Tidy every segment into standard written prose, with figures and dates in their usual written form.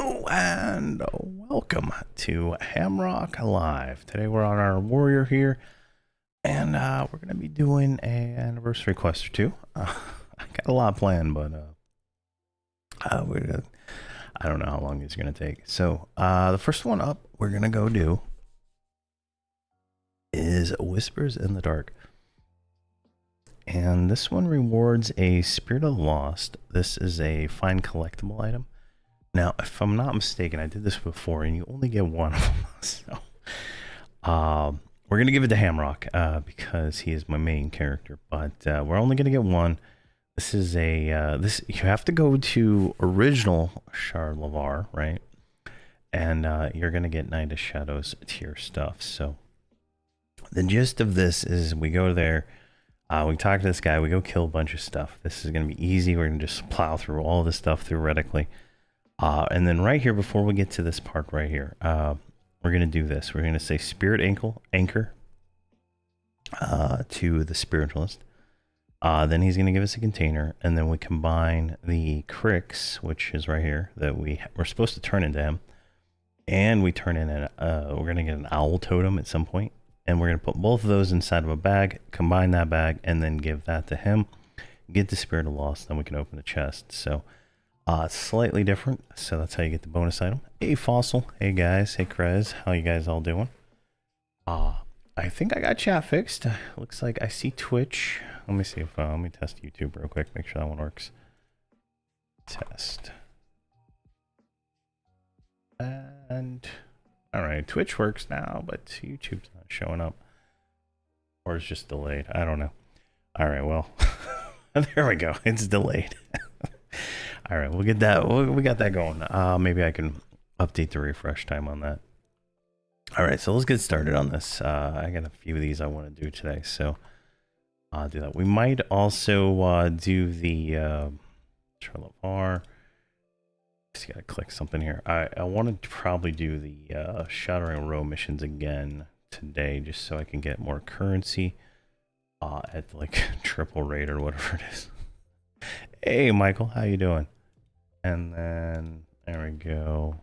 Hello and welcome to Hamrok Live. Today we're on our warrior here, and we're going to be doing an anniversary quest or two. I got a lot planned, but I don't know how long it's going to take. So the first one up we're going to go do is Whispers in the Dark. And this one rewards a Spirit of the Lost. This is a fine collectible item. Now, if I'm not mistaken, I did this before, and you only get one of them. So, we're gonna give it to Hamrok because he is my main character. But we're only gonna get one. This is a you have to go to original Charlevar, right? And you're gonna get Night of Shadows tier stuff. So, the gist of this is we go there. We talk to this guy. We go kill a bunch of stuff. This is gonna be easy. We're gonna just plow through all this stuff theoretically. And then right here, before we get to this part right here, we're going to do this. We're going to say Spirit Anchor to the Spiritualist. Then he's going to give us a container, and then we combine the Crix, which is right here, that we're supposed to turn into him. And we turn in we're going to get an owl totem at some point, and we're going to put both of those inside of a bag, combine that bag, and then give that to him. Get the Spirit of Lost, then we can open the chest. So slightly different, so that's how you get the bonus item. Hey Fossil, hey guys, hey Krez, how you guys all doing? I think I got chat fixed. Looks like I see Twitch. Let me see if let me test YouTube real quick, make sure that one works. Test. And all right, Twitch works now, but YouTube's not showing up, or it's just delayed. I don't know. All right, well, there we go. It's delayed. All right, we'll get that. We got that going. Maybe I can update the refresh time on that. All right, so let's get started on this. I got a few of these I want to do today, so I'll do that. We might also do the Charlevar. Just gotta click something here. I wanted to probably do the Shattering Row missions again today, just so I can get more currency at like triple rate or whatever it is. Hey, Michael, how you doing? And then there we go.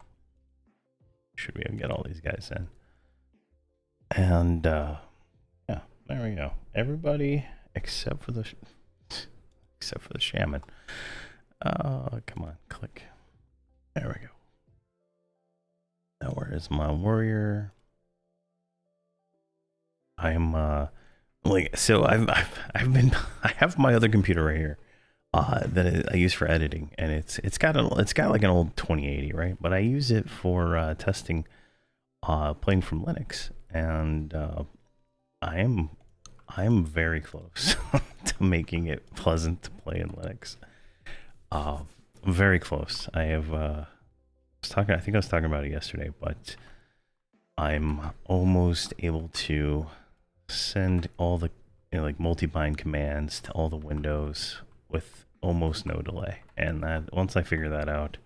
Should be able to get all these guys in. And yeah, there we go. Everybody except for the shaman. Come on, click. There we go. Now where is my warrior? I'm like, so I have my other computer right here. That I use for editing, and it's got like an old 2080, right? But I use it for testing, playing from Linux, and I am very close to making it pleasant to play in Linux. Very close. I think I was talking about it yesterday, but I'm almost able to send all the like multi-bind commands to all the windows with almost no delay, and that once I figure that out,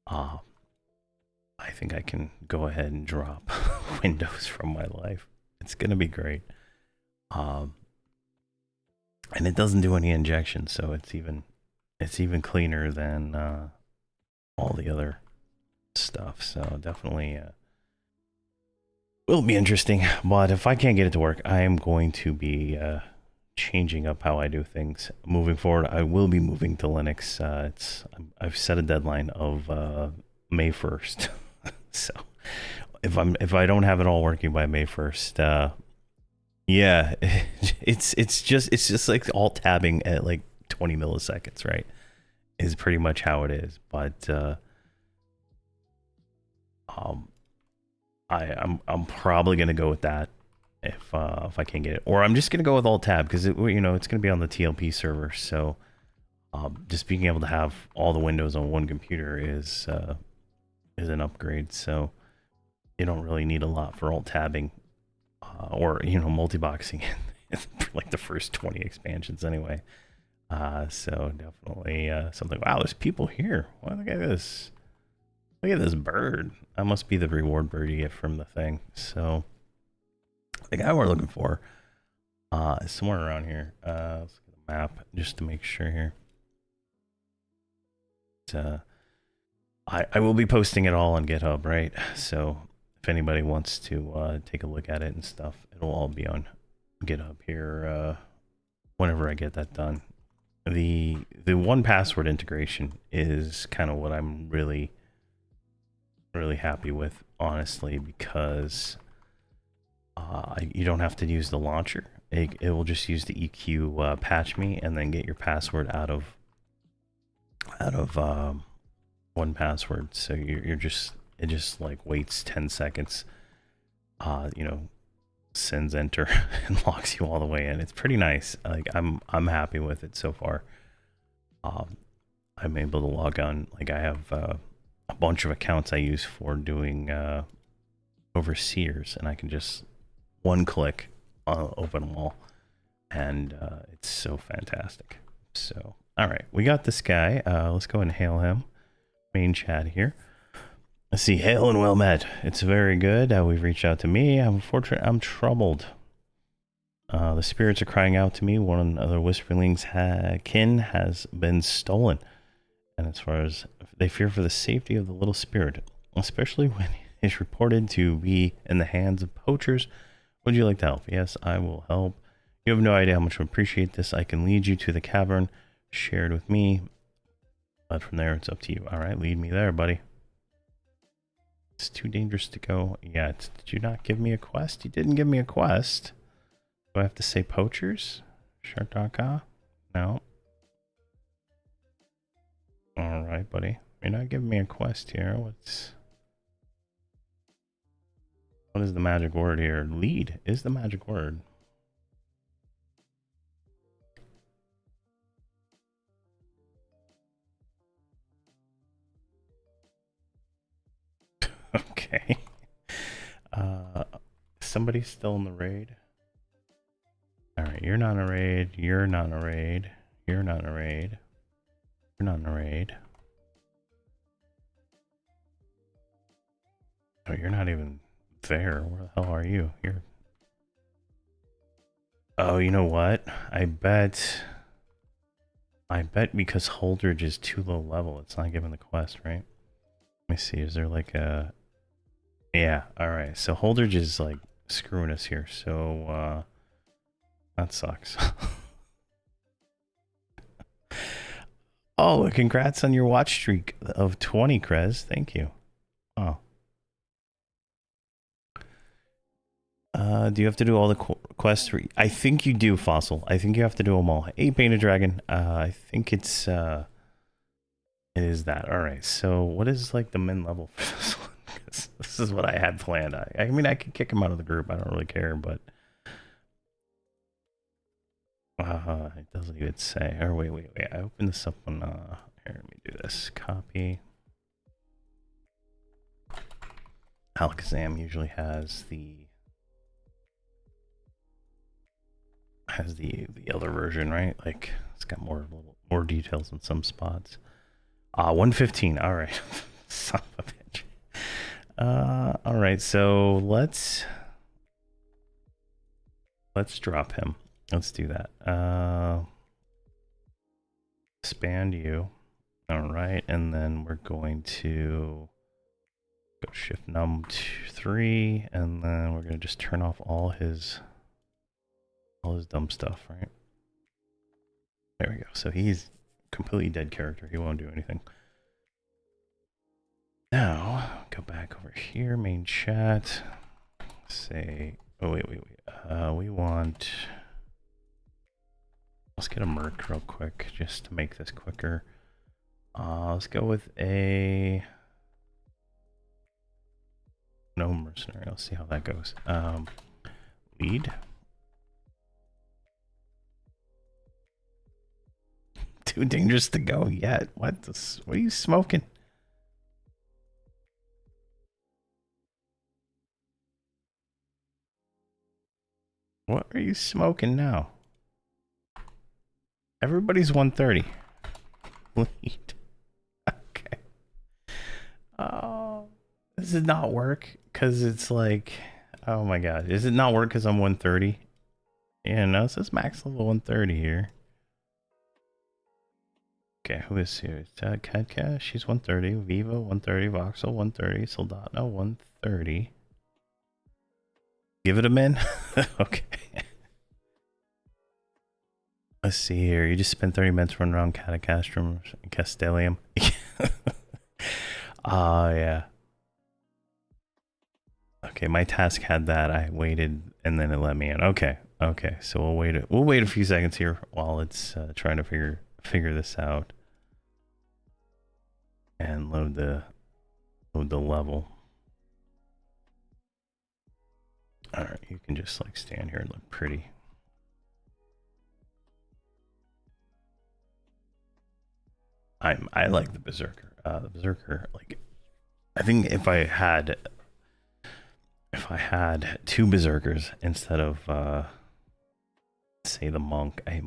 I think I can go ahead and drop Windows from my life. It's gonna be great, and it doesn't do any injections, so it's even cleaner than all the other stuff. So definitely will be interesting. But if I can't get it to work, I am going to be changing up how I do things moving forward. I will be moving to Linux. I've set a deadline of May 1st. So if I don't have it all working by May 1st, yeah, it's just like alt tabbing at like 20 milliseconds, right? Is pretty much how it is. But I'm probably gonna go with that if I can't get it, or I'm just gonna go with alt tab because it's gonna be on the TLP server. So just being able to have all the windows on one computer is an upgrade. So you don't really need a lot for alt tabbing or multi-boxing for like the first 20 expansions anyway. So definitely something. Wow, there's people here. Wow, look at this. Look at this bird. That must be the reward bird you get from the thing. So the guy we're looking for is somewhere around here. Let's get a map just to make sure here. I will be posting it all on GitHub, right? So if anybody wants to take a look at it and stuff, it'll all be on GitHub here whenever I get that done. The 1Password integration is kind of what I'm really happy with, honestly, because you don't have to use the launcher. It will just use the EQ patch me and then get your password out of 1Password. So it just like waits 10 seconds, you know, sends enter and locks you all the way in. It's pretty nice. Like I'm happy with it so far. I'm able to log on. Like I have a bunch of accounts I use for doing overseers, and I can just one click open them all, and it's so fantastic. So all right, we got this guy. Let's go and hail him. Main chat here. Let's see. Hail and well met. It's very good. We've reached out to me. I'm fortunate. I'm troubled. The spirits are crying out to me. One of the whisperlings kin has been stolen, and as far as they fear for the safety of the little spirit, especially when it is reported to be in the hands of poachers. Would you like to help? Yes, I will help. You have no idea how much I appreciate this. I can lead you to the cavern shared with me, but from there it's up to you. All right, lead me there, buddy. It's too dangerous to go yet. Did you not give me a quest? You didn't give me a quest. Do I have to say poachers? Shartaka? No. All right, buddy. You're not giving me a quest here. What is the magic word here? Lead is the magic word. Okay. Somebody's still in the raid. All right, you're not in a raid. You're not in a raid. You're not in a raid. You're not in a raid. Oh, you're not even there. Where the hell are you? You're. Oh, you know what? I bet because Holdridge is too low level, it's not giving the quest, right? Let me see. Is there like a? Yeah. All right. So Holdridge is like screwing us here. So that sucks. Oh, congrats on your watch streak of 20, Krez. Thank you. Oh. Do you have to do all the quests? I think you do, Fossil. I think you have to do them all. 8 Painted Dragon. I think it is that. All right. So what is like the min level for this one? This is what I had planned. I mean, I could kick him out of the group. I don't really care, but it doesn't even say. Or wait. I opened this up on here. Let me do this. Copy. Alakazam usually has the other version, right? Like it's got more details in some spots. 115. All right. Son of a bitch. All right. So let's drop him. Let's do that. Expand you. All right, and then we're going to go shift num 3, and then we're gonna just turn off all his dumb stuff, right? There we go. So he's completely dead character. He won't do anything. Now go back over here, main chat. Say, oh wait. We want. Let's get a merc real quick just to make this quicker. Let's go with a no mercenary. Let's see how that goes. Lead. Too dangerous to go yet. What are you smoking? What are you smoking now? Everybody's 130. Lead. Okay. Oh, does it not work? Because it's like, oh my god. Does it not work because I'm 130? Yeah, no, it says max level 130 here. Okay, who is here? Cadcast, she's 130. Viva 130. Voxel 130. Soldano 130. Give it a min. Okay. Let's see here. You just spent 30 minutes running around Catacastrum and Castellium. Yeah. Okay, my task had that. I waited and then it let me in. Okay. Okay. So we'll wait a few seconds here while it's trying to figure this out and load the level. All right, you can just like stand here and look pretty. I like the Berserker. The Berserker, like, I think if I had two Berserkers instead of say the Monk, I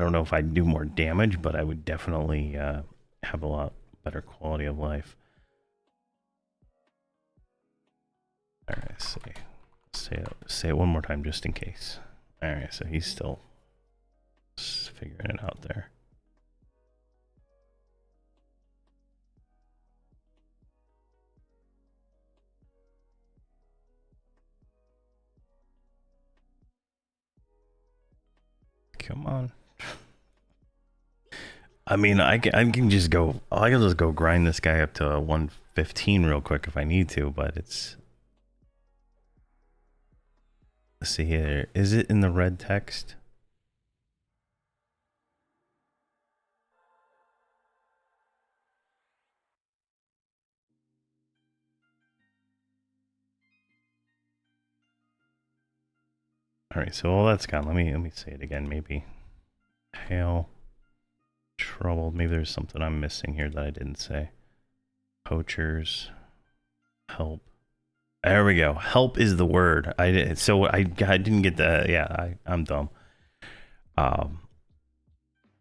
don't know if I'd do more damage, but I would definitely have a lot better quality of life. All right, say it one more time just in case. All right, so he's still figuring it out there. Come on. I mean, I can just go grind this guy up to 115 real quick if I need to, but it's, let's see here. Is it in the red text? All right, so all that's gone. Let me say it again. Maybe hail, troubled. Maybe there's something I'm missing here that I didn't say. Poachers, help. There we go. Help is the word. I didn't get the. Yeah, I'm dumb.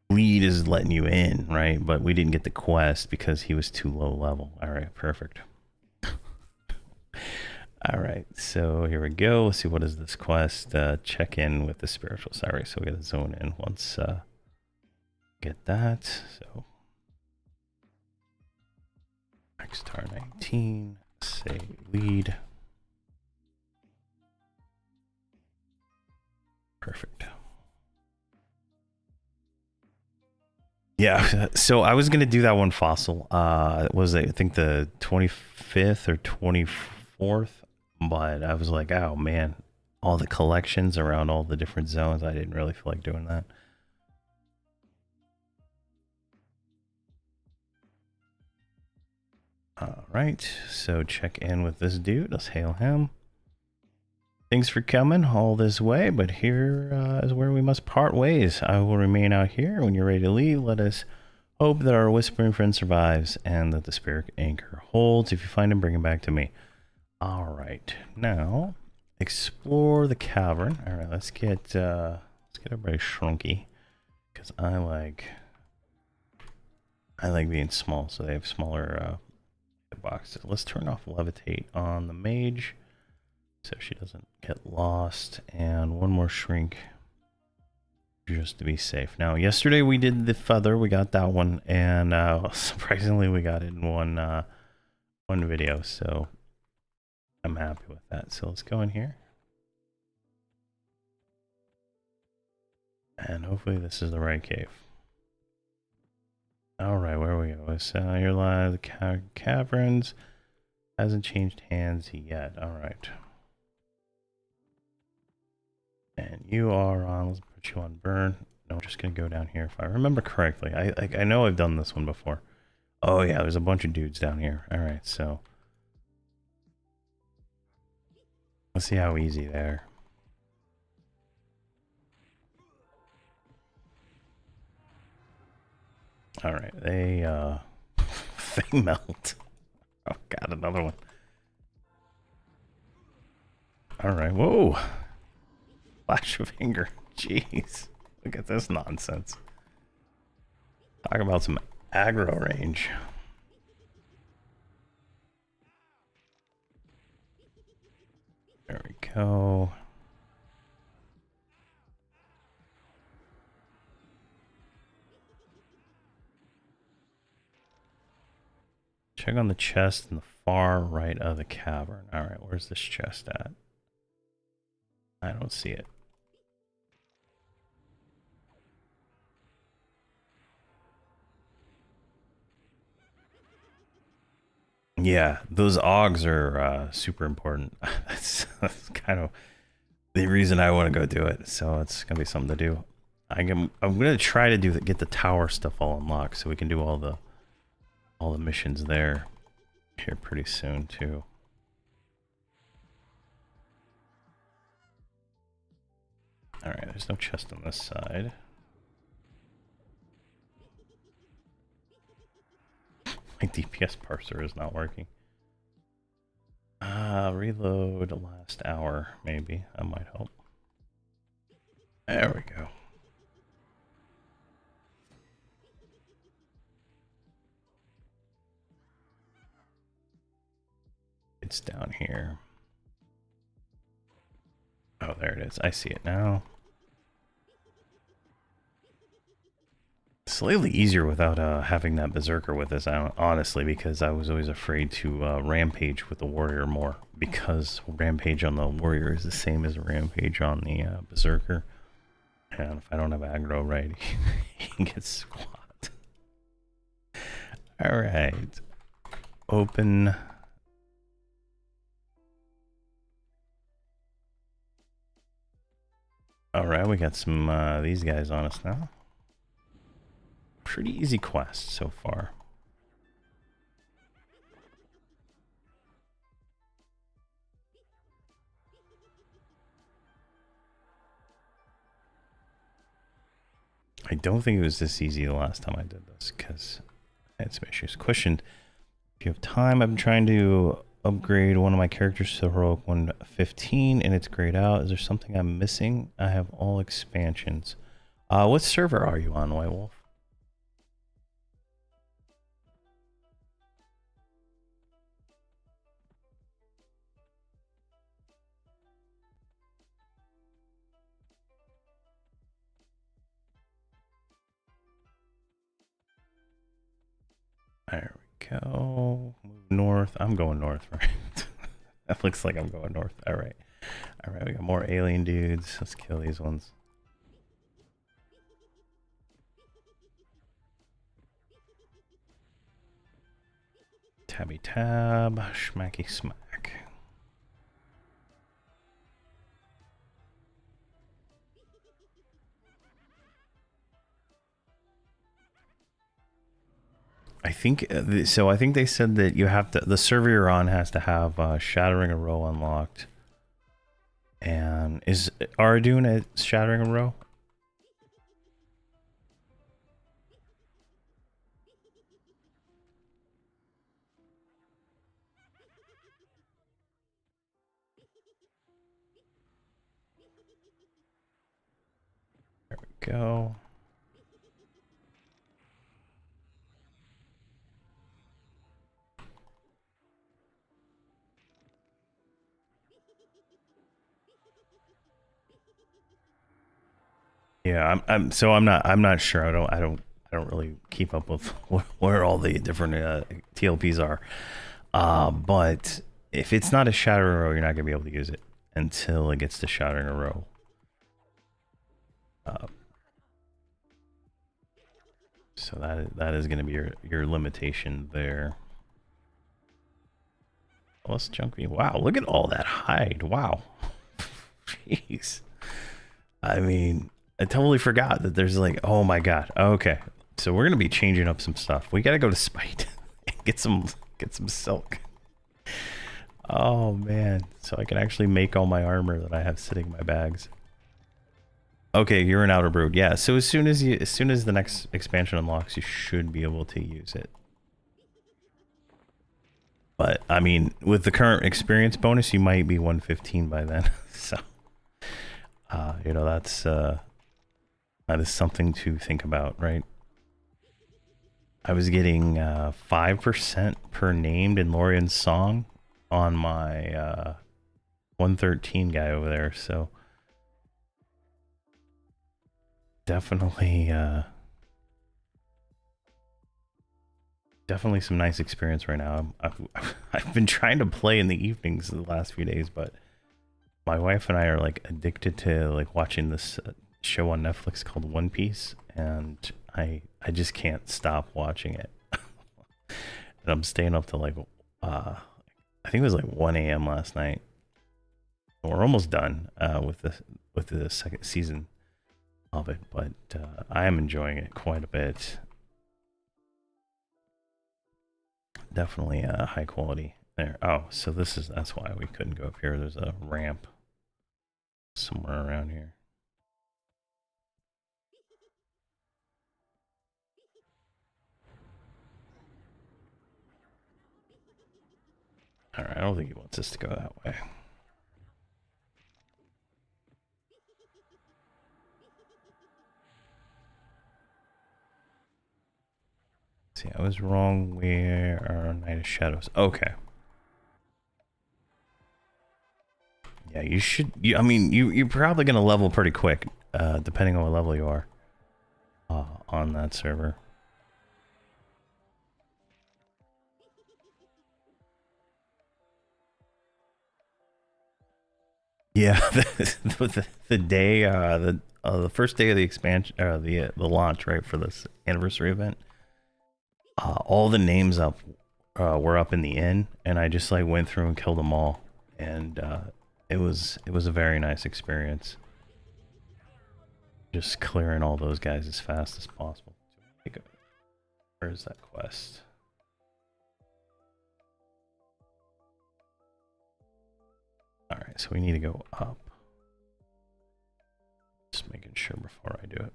Lead is letting you in, right? But we didn't get the quest because he was too low level. All right, perfect. All right, so here we go. Let's see, what is this quest? Check in with the spiritual. Sorry, so we got to zone in once. Get that. So Xtar 19. Say lead. Perfect. Yeah, so I was gonna do that one fossil. Was I think the 25th or 24th, but I was like, oh man, all the collections around all the different zones. I didn't really feel like doing that. All right, so check in with this dude. Let's hail him. Thanks for coming all this way, but here is where we must part ways. I will remain out here. When you're ready to leave, let us hope that our whispering friend survives and that the spirit anchor holds. If you find him, bring him back to me. All right, now explore the cavern. All right, let's get everybody shrunky because I like being small, so they have smaller boxes. Let's turn off levitate on the mage so she doesn't get lost, and one more shrink just to be safe. Now, yesterday we did the feather, we got that one, and surprisingly we got it in one video, so I'm happy with that. So let's go in here, and hopefully this is the right cave. All right, where we go? So you're live. The caverns hasn't changed hands yet. All right. And you are on, let's put you on burn. No, I'm just gonna go down here if I remember correctly. I know I've done this one before. Oh yeah, there's a bunch of dudes down here. All right, so let's see how easy they are. All right, they they melt. Oh god, another one. All right, whoa. Flash of anger. Jeez. Look at this nonsense. Talk about some aggro range. There we go. Check on the chest in the far right of the cavern. All right, where's this chest at? I don't see it. Yeah, those augs are super important. That's kind of the reason I want to go do it. So it's gonna be something to do. I'm gonna try to get the tower stuff all unlocked so we can do all the missions there here pretty soon too. All right, there's no chest on this side. My DPS parser is not working. Reload last hour, maybe. That might help. There we go. It's down here. Oh, there it is. I see it now. Slightly easier without having that berserker with us, honestly, because I was always afraid to rampage with the warrior more, because rampage on the warrior is the same as rampage on the berserker, and if I don't have aggro right, he gets squat. All right, open. All right, we got some these guys on us now. Pretty easy quest so far. I don't think it was this easy the last time I did this because I had some issues. Question: if you have time, I've been trying to upgrade one of my characters to Heroic 115 and it's grayed out. Is there something I'm missing? I have all expansions. What server are you on, White Wolf? There we go. Move north. I'm going north, right? That looks like I'm going north. All right. All right, we got more alien dudes. Let's kill these ones. Tabby tab, schmacky smack. I think so. I think they said that you have to. The server you're on has to have Shattering a Row unlocked. And is Ardoon at Shattering a Row? There we go. Yeah, I'm not sure. I don't really keep up with where all the different TLPs are. But if it's not a Shattering Row, you're not gonna be able to use it until it gets to Shattering a Row. So that is gonna be your limitation there. Let's junk me. Wow, look at all that hide. Wow. Jeez. I mean, I totally forgot that there's like, oh my god. Okay. So we're gonna be changing up some stuff. We gotta go to Spite and get some silk. Oh man. So I can actually make all my armor that I have sitting in my bags. Okay, you're an Outer Brood. Yeah, so as soon as the next expansion unlocks, you should be able to use it. But I mean, with the current experience bonus, you might be 115 by then. So you know, that is something to think about, right? I was getting 5% per named in Lorian's song on my 113 guy over there, so definitely definitely some nice experience right now. I've been trying to play in the evenings the last few days, but my wife and I are like addicted to like watching this show on Netflix called One Piece, and I just can't stop watching it. And I'm staying up till like I think it was like 1 a.m. last night. We're almost done with the second season of it, but I am enjoying it quite a bit. Definitely high quality there. Oh, so that's why we couldn't go up here. There's a ramp somewhere around here. All right, I don't think he wants us to go that way. See, I was wrong. Where are Night of Shadows? Okay. Yeah, you should. I mean, you're probably gonna level pretty quick, depending on what level you are on that server. Yeah, the day, the first day of the expansion, the launch, right, for this anniversary event. All the names up were up in the inn, and I just like went through and killed them all, and it was a very nice experience. Just clearing all those guys as fast as possible. Where's that quest? All right, so we need to go up. Just making sure before I do it.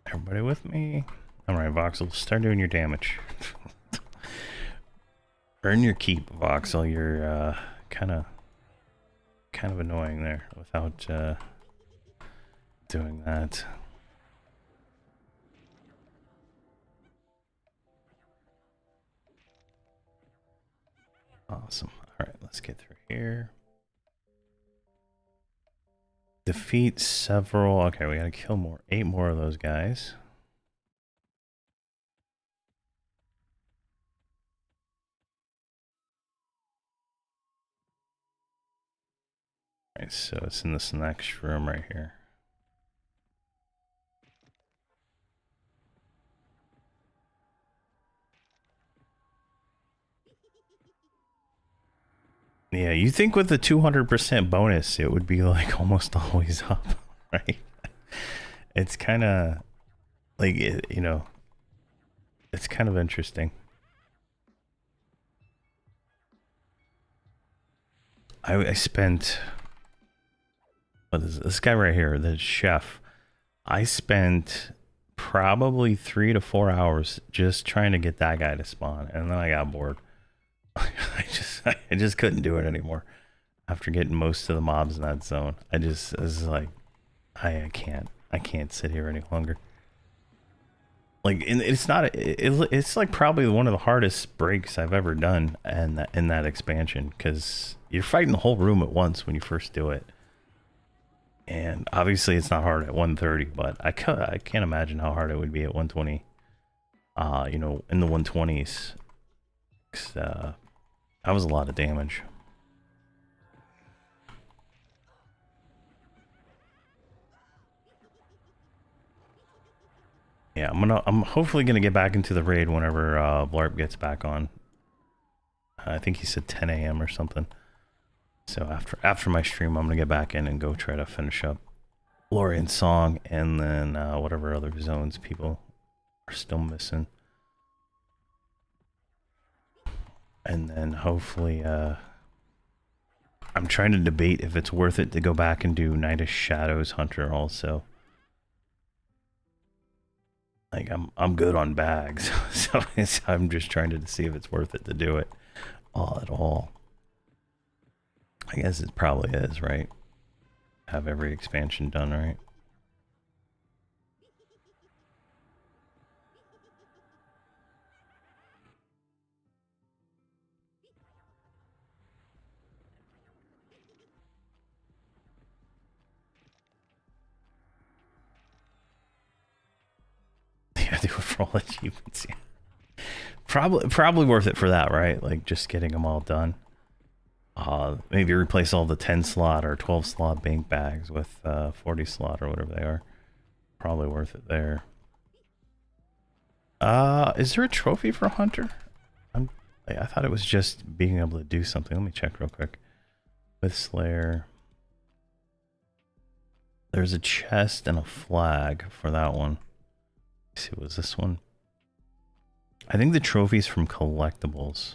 Everybody with me? All right, Voxel, start doing your damage. Earn your keep, Voxel. You're kind of annoying there without doing that. Awesome. All right, let's get through here. Defeat several. Okay, we gotta kill more. 8 more of those guys. All right, so it's in this next room right here. Yeah, you think with the 200% bonus, it would be like almost always up, right? It's kind of like, you know, it's kind of interesting. I spent, what is this guy right here, the chef? I spent probably 3 to 4 hours just trying to get that guy to spawn, and then I got bored. I just couldn't do it anymore after getting most of the mobs in that zone. I was like, I can't sit here any longer. Like, it's not, it's like probably one of the hardest breaks I've ever done in that expansion, because you're fighting the whole room at once when you first do it. And obviously it's not hard at 130, but I can't imagine how hard it would be at 120. You know, in the 120s. That was a lot of damage. Yeah, I'm hopefully gonna get back into the raid whenever Blarp gets back on. I think he said 10 a.m. or something. So after my stream, I'm gonna get back in and go try to finish up Lorian's song, and then whatever other zones people are still missing. And then hopefully, I'm trying to debate if it's worth it to go back and do Night of Shadows Hunter also. Like, I'm good on bags, so I'm just trying to see if it's worth it to do it all at all. I guess it probably is, right? Have every expansion done, right? all achievements. Yeah. Probably worth it for that, right? Like just getting them all done. Maybe replace all the 10 slot or 12 slot bank bags with 40 slot or whatever they are. Probably worth it there. Is there a trophy for Hunter? I thought it was just being able to do something. Let me check real quick. With Slayer. There's a chest and a flag for that one. Let's see, was this one? I think the trophy's from collectibles.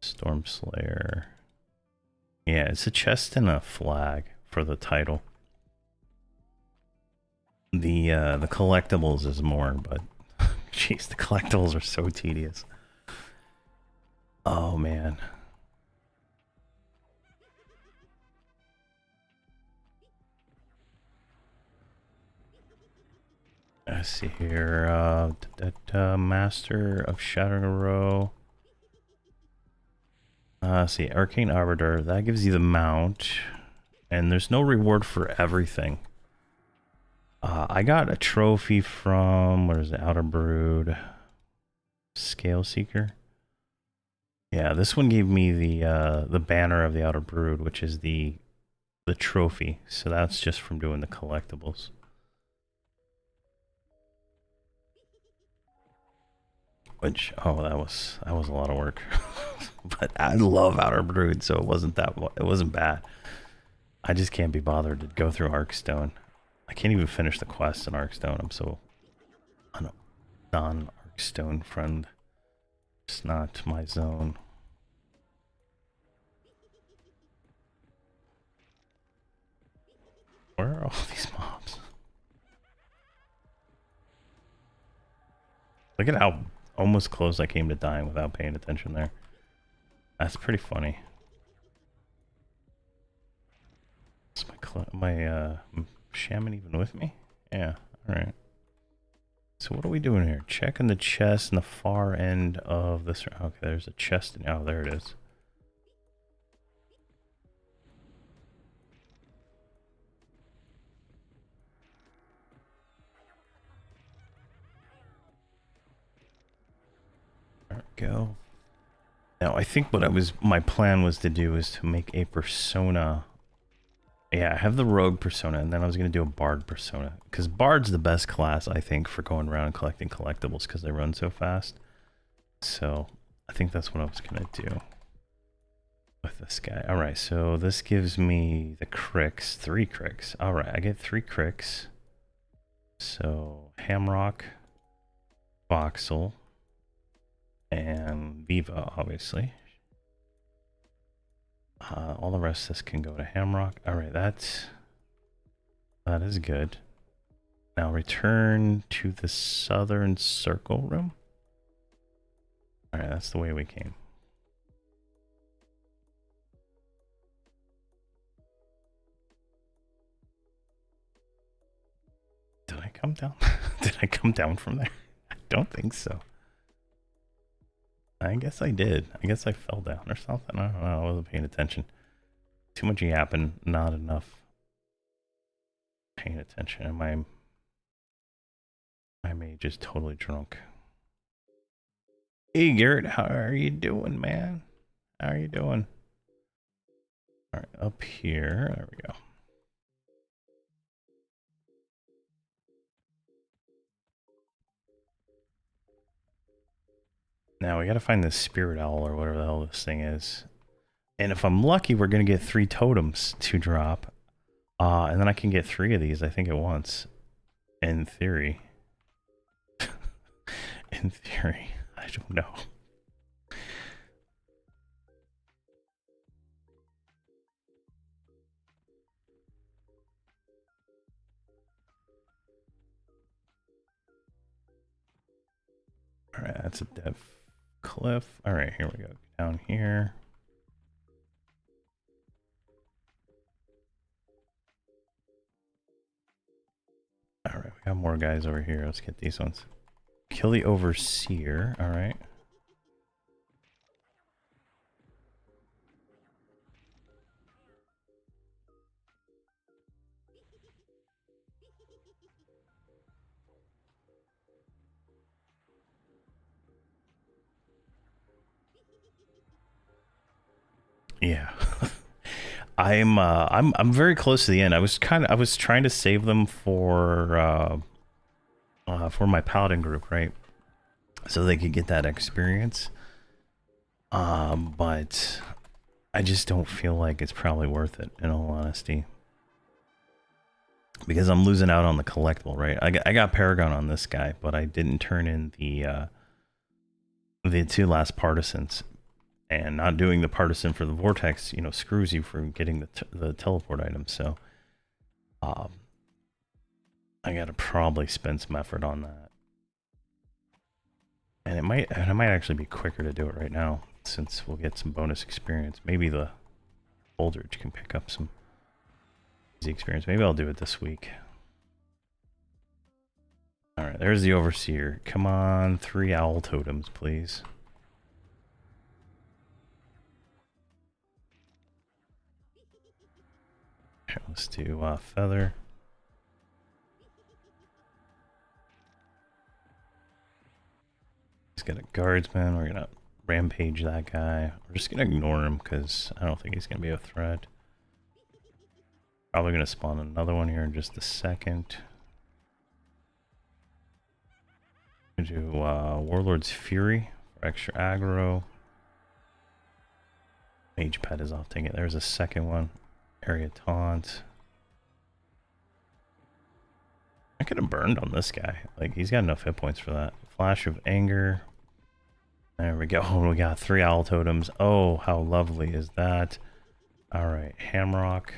Storm Slayer. Yeah, it's a chest and a flag for the title. The collectibles is more, but jeez, the collectibles are so tedious. Oh man. Let's see here. Master of Shattering a Row. Let's see, Arcane Arbiter. That gives you the mount, and there's no reward for everything. I got a trophy from, what is it, Outer Brood, Scale Seeker. Yeah, this one gave me the banner of the Outer Brood, which is the trophy. So that's just from doing the collectibles. Which, oh, that was a lot of work. But I love Outer Brood, so it wasn't bad. I just can't be bothered to go through Arkstone. I can't even finish the quest in Arkstone. I'm so non-Arkstone friend. It's not my zone. Where are all these mobs? Look at how almost close I came to dying without paying attention there. That's pretty funny. Is my shaman even with me? Yeah, alright. So what are we doing here? Checking the chest in the far end of this. Okay, there's a chest. Oh, there it is. There we go. Now, I think my plan was to do is to make a persona. Yeah, I have the rogue persona, and then I was going to do a bard persona. Because bard's the best class, I think, for going around and collecting collectibles, because they run so fast. So, I think that's what I was going to do with this guy. Alright, so this gives me the cricks, 3 cricks. Alright, I get 3 cricks. So, Hamrok, Voxel, and Viva, obviously. All the rest of this can go to Hamrok. Alright, that is good. Now return to the southern circle room. Alright, that's the way we came. Did I come down? Did I come down from there? I don't think so. I guess I did. I guess I fell down or something. I don't know. I wasn't paying attention. Too much yapping, not enough paying attention. And my mage is totally drunk. Hey Garrett, how are you doing, man? How are you doing? Alright, up here. There we go. Now we gotta find this spirit owl or whatever the hell this thing is. And if I'm lucky, we're gonna get 3 totems to drop. And then I can get 3 of these, I think, at once. In theory. In theory. I don't know. Alright, that's a dev cliff. Alright, here we go. Down here. Alright, we got more guys over here. Let's get these ones. Kill the overseer. Alright. Yeah. I'm very close to the end. I was trying to save them for my paladin group, right? So they could get that experience. But I just don't feel like it's probably worth it, in all honesty. Because I'm losing out on the collectible, right? I got Paragon on this guy, but I didn't turn in the two last partisans. And not doing the partisan for the vortex, you know, screws you from getting the teleport item. So, I gotta probably spend some effort on that. And it might actually be quicker to do it right now, since we'll get some bonus experience. Maybe the Holdridge can pick up some easy experience. Maybe I'll do it this week. Alright, there's the Overseer. Come on, 3 owl totems, please. Okay, let's do Feather. He's got a guardsman. We're gonna rampage that guy. We're just gonna ignore him because I don't think he's gonna be a threat. Probably gonna spawn another one here in just a second. Gonna do Warlord's Fury for extra aggro. Mage Pet is off. Dang it. There's a second one. Area Taunt. I could have burned on this guy. Like, he's got enough hit points for that. Flash of Anger. There we go. Oh, we got 3 owl totems. Oh, how lovely is that? Alright, Hamrok.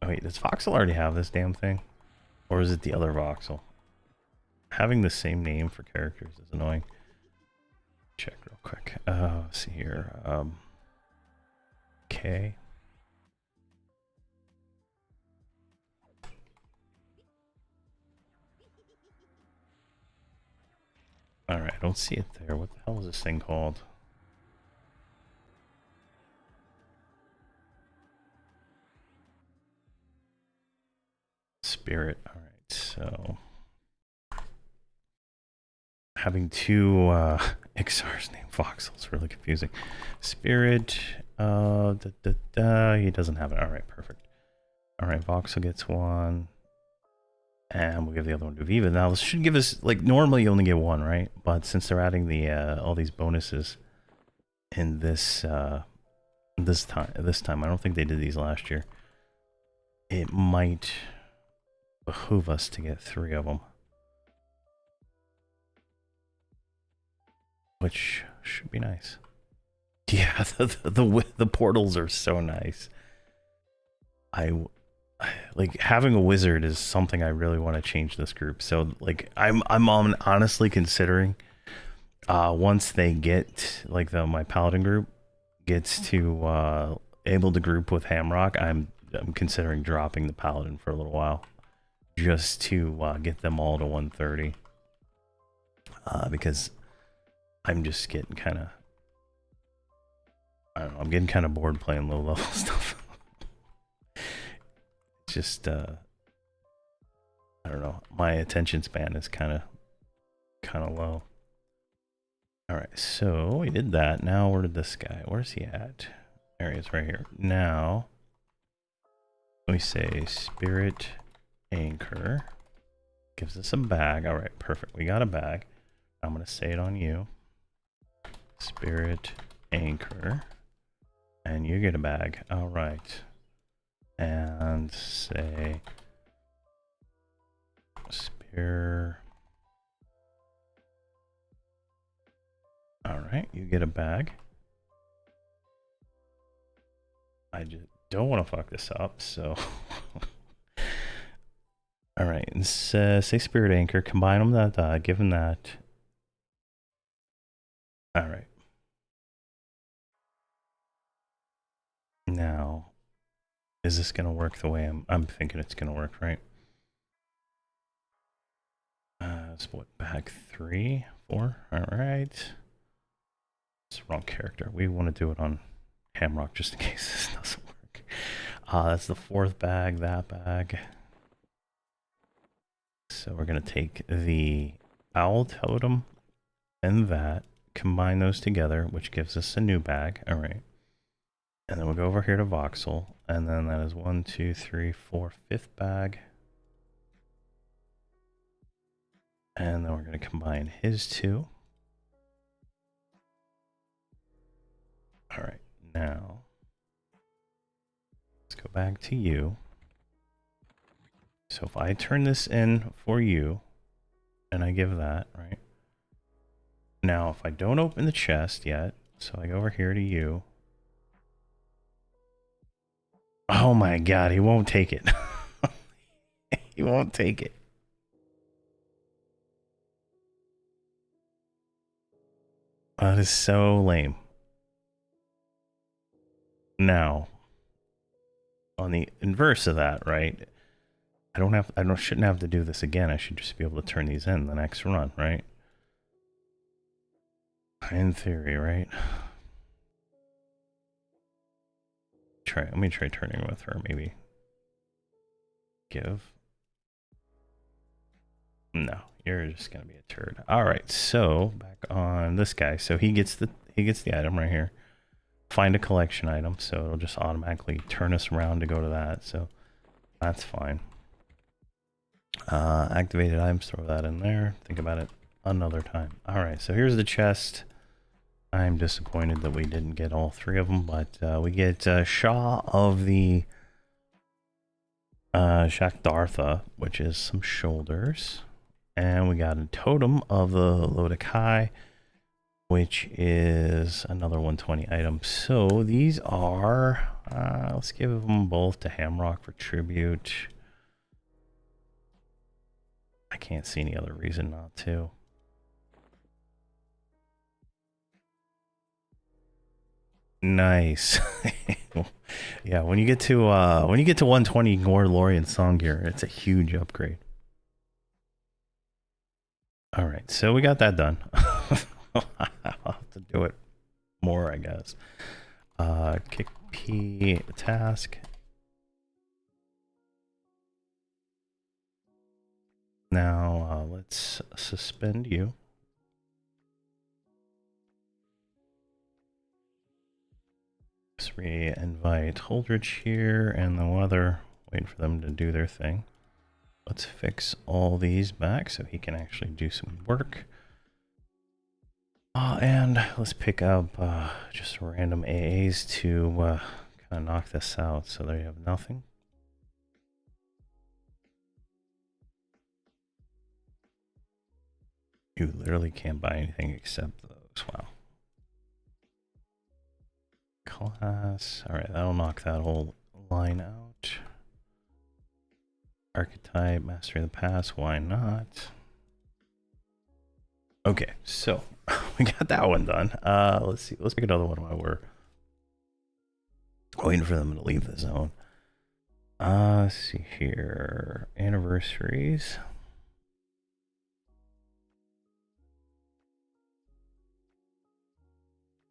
Oh, wait, does Voxel already have this damn thing? Or is it the other Voxel? Having the same name for characters is annoying. Check real quick. Let's see here. K. Alright, I don't see it there. What the hell is this thing called? Spirit. Alright, so... having 2 Ixars named Voxel is really confusing. Spirit... he doesn't have it. Alright, perfect. Alright, Voxel gets 1. And we'll give the other one to Viva. Now this should give us, like, normally you only get 1, right? But since they're adding the all these bonuses in this time, I don't think they did these last year. It might behoove us to get 3 of them, which should be nice. Yeah, the portals are so nice. Like, having a wizard is something I really want to change this group. So, like, I'm honestly considering once they get, like, my paladin group gets to able to group with Hamrok, I'm considering dropping the paladin for a little while just to get them all to 130. Because I'm just getting kind of, I don't know, I'm getting kind of bored playing low level stuff. Just I don't know, my attention span is kind of low. All right, so we did that. Now where did this guy, where's he at? There he is, right here. Now we say Spirit Anchor gives us a bag. All right, perfect, we got a bag. I'm gonna say it on you. Spirit Anchor, and you get a bag. All right. And say Spear. Alright, you get a bag. I just don't want to fuck this up, so alright, and say Spirit Anchor, combine them that give them that. Alright. Now, is this gonna work the way I'm thinking it's gonna work, right? So what, bag 3, 4? Alright. It's the wrong character. We want to do it on Hamrok just in case this doesn't work. That's the 4th bag, that bag. So we're gonna take the owl totem and that, combine those together, which gives us a new bag. All right. And then we'll go over here to voxel, and then that is 1, 2, 3, 4, fifth bag. And then we're going to combine his two. All right, now let's go back to you. So if I turn this in for you, and I give that, right? Now, if I don't open the chest yet, so I go over here to you. Oh my God, he won't take it. He won't take it. That is so lame. Now, on the inverse of that, right? Shouldn't have to do this again. I should just be able to turn these in the next run, right? In theory, right? Let me try turning with her, maybe. Give. No, you're just gonna be a turd. All right, so back on this guy. So he gets the item right here. Find a collection item, so it'll just automatically turn us around to go to that. So that's fine. Activated items, throw that in there. Think about it another time. All right, so here's the chest. I'm disappointed that we didn't get all three of them, but we get Shah of the Shakdartha, which is some shoulders. And we got a totem of the Lodakai, which is another 120 item. So these are, let's give them both to Hamrok for tribute. I can't see any other reason not to. Nice. Yeah, when you get to 120, you can wear Lorien Song Gear. It's a huge upgrade. All right, so we got that done. I'll have to do it more, I guess. Kick P task. Now let's suspend you. Let's re-invite Holdridge here and the weather. Wait for them to do their thing. Let's fix all these back so he can actually do some work. And let's pick up just random AAs to kind of knock this out. So there you have nothing. You literally can't buy anything except those. Wow. Class. All right, that'll knock that whole line out. Archetype, Mastery of the Past. Why not? Okay, so we got that one done. Let's see. Let's pick another one while we're waiting for them to leave the zone. Let's see here. Anniversaries.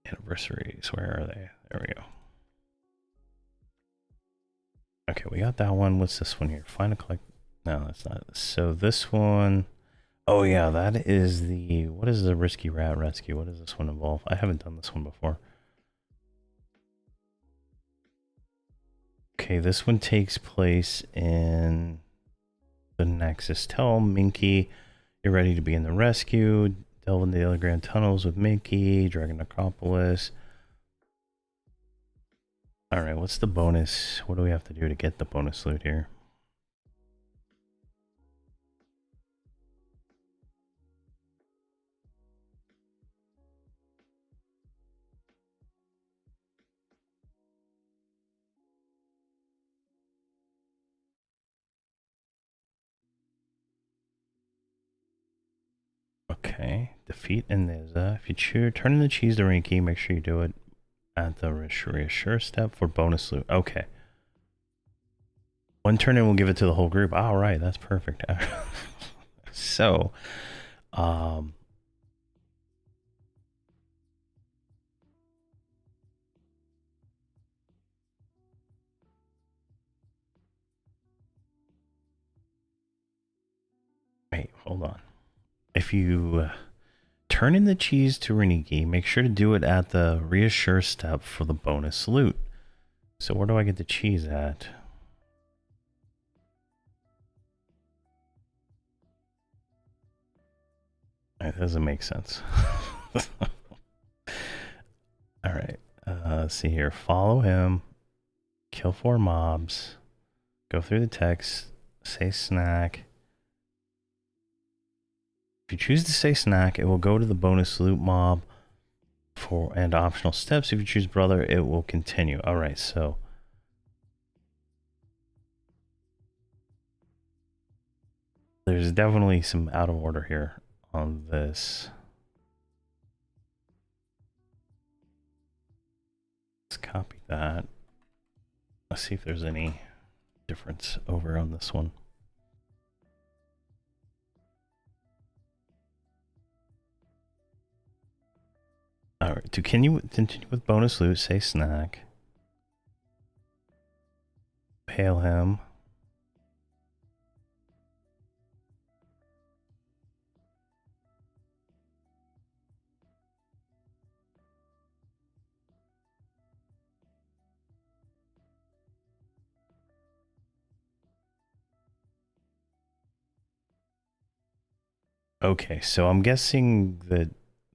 Anniversaries. Where are they? There we go. Okay, we got that one. What's this one here? Find a collect. No, that's not. So this one. Oh yeah, that is the. What is the Risky Rat Rescue? What does this one involve? I haven't done this one before. Okay, this one takes place in the Nexus. Tell Minky you're ready to be in the rescue. Delve into the Underground Tunnels with Minky. Dragon Necropolis. Alright, what's the bonus? What do we have to do to get the bonus loot here? Okay, defeat Iniza. If you turn in the cheese to Rinky, make sure you do it at the reassure step for bonus loot. Okay. One turn in will give it to the whole group. All right, that's perfect. So, wait, hold on. If you turn in the cheese to Reniki. Make sure to do it at the reassure step for the bonus loot. So where do I get the cheese at? That doesn't make sense. Alright, let's see here. Follow him. Kill 4 mobs. Go through the text. Say snack. If you choose to say snack, it will go to the bonus loot mob and optional steps. If you choose brother, it will continue. Alright, so there's definitely some out of order here on this. Let's copy that. Let's see if there's any difference over on this one. Alright, to continue with bonus loot, say snack. Pale him. Okay, so I'm guessing that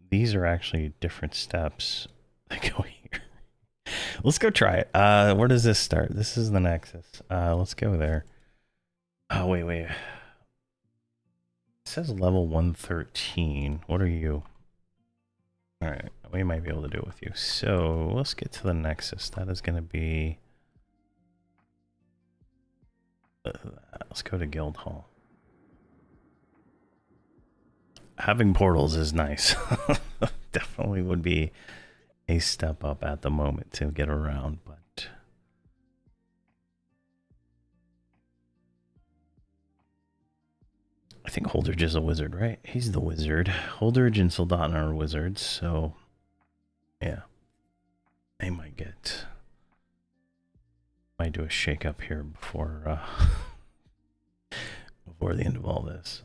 these are actually different steps that go here. Let's go try it. Where does this start? This is the Nexus. Let's go there. Oh, wait. It says level 113. What are you? Alright, we might be able to do it with you. So, let's get to the Nexus. That is going to be... let's go to Guild Hall. Having portals is nice. Definitely would be a step up at the moment to get around, but I think Holdridge is a wizard, right? He's the wizard. Holdridge and Soldatna are wizards, so yeah. They might do a shake up here before before the end of all this.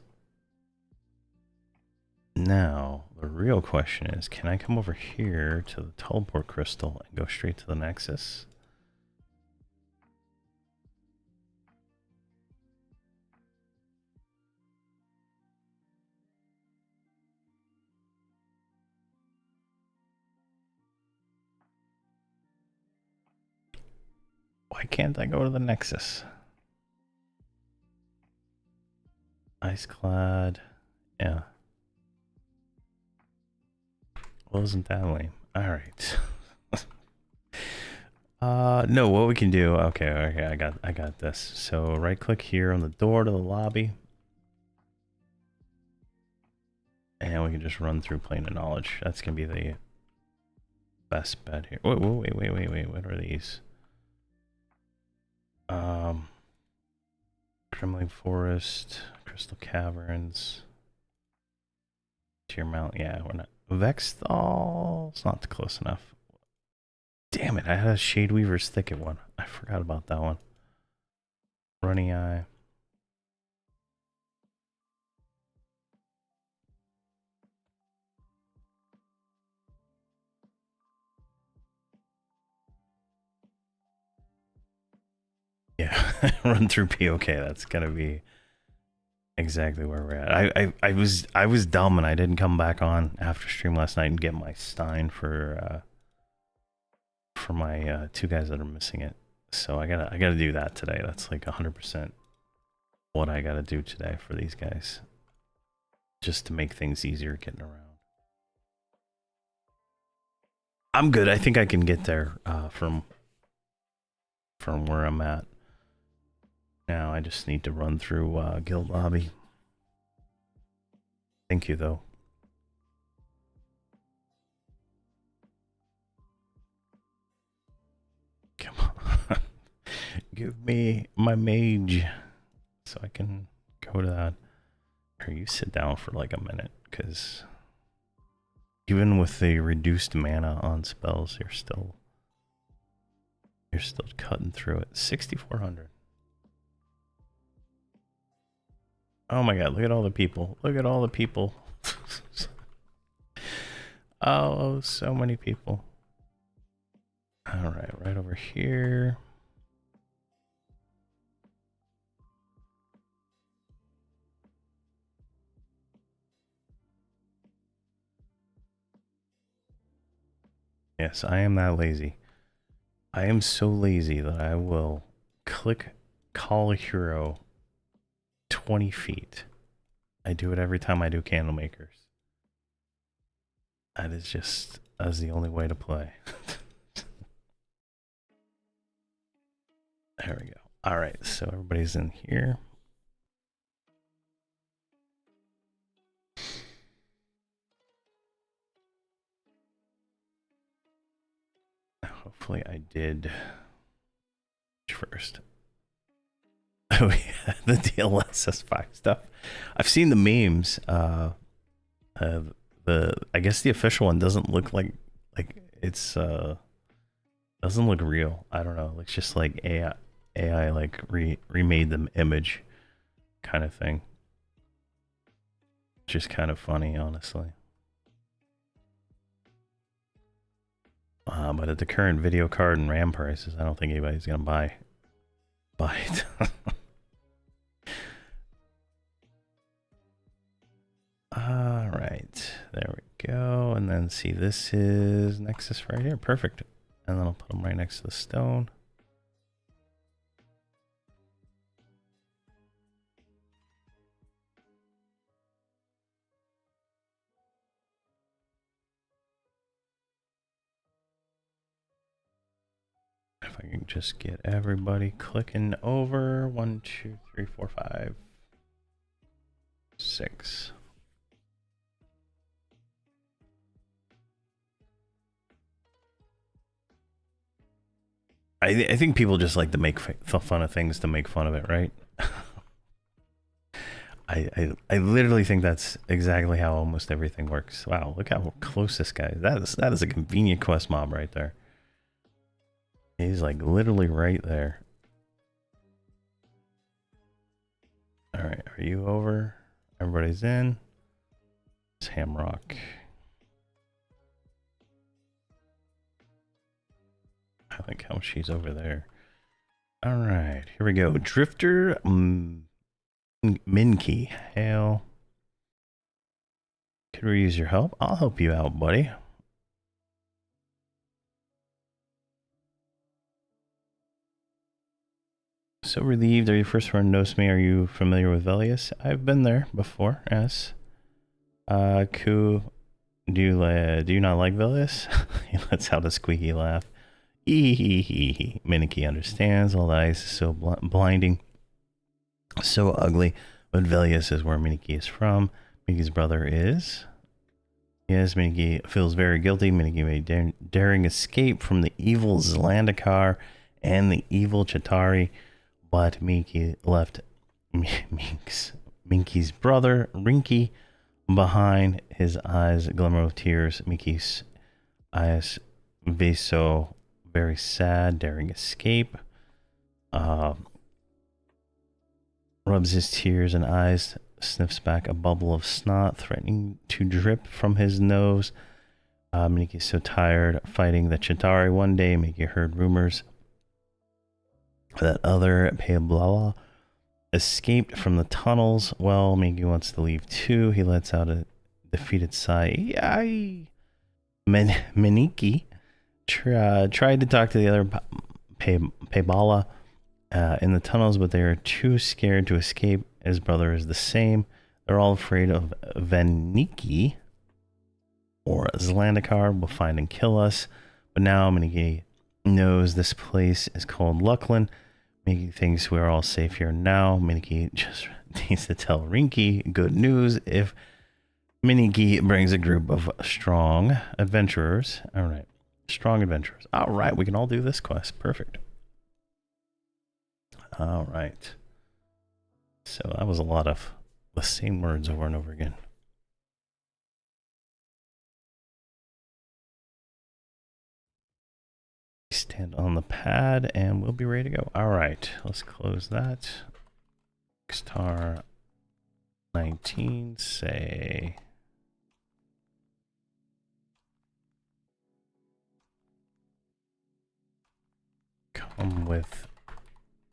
Now, the real question is, can I come over here to the teleport crystal and go straight to the Nexus? Why can't I go to the Nexus? Iceclad, yeah. Wasn't that lame? All right. No, what we can do? Okay, I got this. So right click here on the door to the lobby, and we can just run through plane of knowledge. That's gonna be the best bet here. Wait. What are these? Trembling Forest, Crystal Caverns, Tier Mount. Yeah, we're not. Vexthal's not close enough. Damn it, I had a Shadeweaver's Thicket one. I forgot about that one. Runny Eye. Yeah, run through POK. That's gonna be exactly where we're at. I was dumb and I didn't come back on after stream last night and get my Stein for my 2 guys that are missing it. So I gotta do that today. That's like 100% what I gotta do today for these guys, just to make things easier getting around. I'm good. I think I can get there from where I'm at. Now I just need to run through guild lobby. Thank you though. Come on. Give me my mage so I can go to that. Or you sit down for like a minute, because even with the reduced mana on spells, you're still cutting through it. 6,400. Oh my god, look at all the people. Look at all the people. Oh, so many people. All right, right over here. Yes, I am that lazy. I am so lazy that I will click call a hero 20 feet. I do it every time I do candle makers. That's the only way to play. There we go. All right, so everybody's in here. Hopefully I did first. Oh yeah, the DLSS5 stuff. I've seen the memes. I guess the official one doesn't look like it's doesn't look real. I don't know. It's just like AI like remade the image kind of thing. Just kind of funny, honestly. But at the current video card and RAM prices, I don't think anybody's gonna buy it. All right, there we go. And then see, this is Nexus right here. Perfect. And then I'll put them right next to the stone. If I can just get everybody clicking over. 1, 2, 3, 4, 5, 6. I think people just like to make fun of things to make fun of it, right? I literally think that's exactly how almost everything works. Wow, look how close this guy is. That is a convenient quest mob right there. He's like literally right there. All right, are you over? Everybody's in. It's Hamrok. I like how she's over there. All right, here we go. Drifter Minky. Hail. Could we use your help? I'll help you out, buddy. So relieved. Are you first one to notice me? Are you familiar with Velius? I've been there before, yes. Ku, do you not like Velius? He lets out a squeaky laugh. Eeheeheehee. Miniki understands. All the ice is so blinding, so ugly. But Velius is where Miniki is from. Miniki's brother is. Yes, Miniki feels very guilty. Miniki made daring escape from the evil Zlandikar and the evil Chitauri, but Miniki left Minki's brother, Rinky, behind. His eyes glimmer with tears. Minki's eyes so very sad, daring escape. Rubs his tears and eyes, sniffs back a bubble of snot, threatening to drip from his nose. Miniki is so tired fighting the Chitauri. One day, Miniki heard rumors that other Pablala escaped from the tunnels. Well, Miniki wants to leave too. He lets out a defeated sigh. Yay! Miniki tried to talk to the other Pebala in the tunnels, but they are too scared to escape. His brother is the same. They're all afraid of Veniki, or Zlandikar will find and kill us. But now Miniki knows this place is called Luckland. Miniki thinks we're all safe here now. Miniki just needs to tell Rinky good news if Miniki brings a group of strong adventurers. All right. Strong adventurers. All right. We can all do this quest. Perfect. All right. So that was a lot of the same words over and over again. Stand on the pad and we'll be ready to go. All right. Let's close that. Star 19, say Come with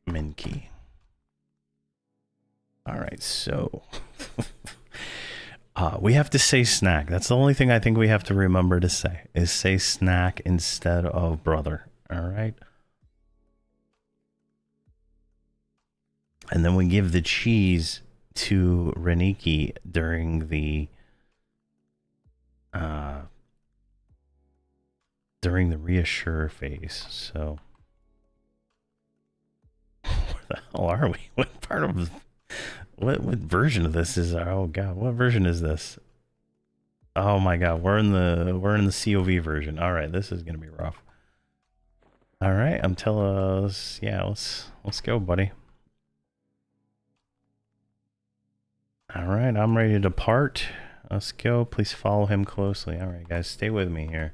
Minky. Alright, so... we have to say snack. That's the only thing I think we have to remember to say, is say snack instead of brother. Alright? And then we give the cheese to Reniki during the reassure phase. So where the hell are we? What part of what version of this is our, oh god, what version is this? Oh my god, we're in the COV version. All right, this is gonna be rough. All right, I'm telling us, yeah, let's go, buddy. All right, I'm ready to depart. Let's go. Please follow him closely. All right, guys, stay with me here.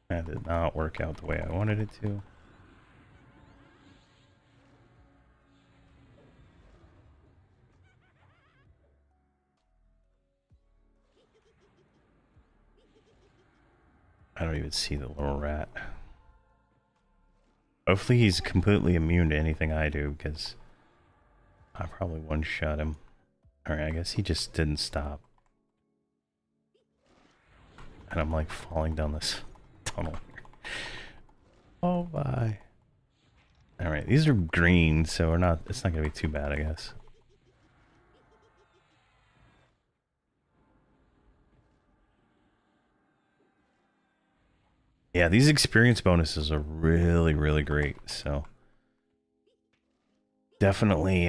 That did not work out the way I wanted it to. I don't even see the little rat. Hopefully he's completely immune to anything I do, because I probably one-shot him. Alright, I guess he just didn't stop. And I'm like falling down this tunnel here. Oh my. Alright, these are green, so it's not gonna be too bad, I guess. Yeah, these experience bonuses are really, really great, so definitely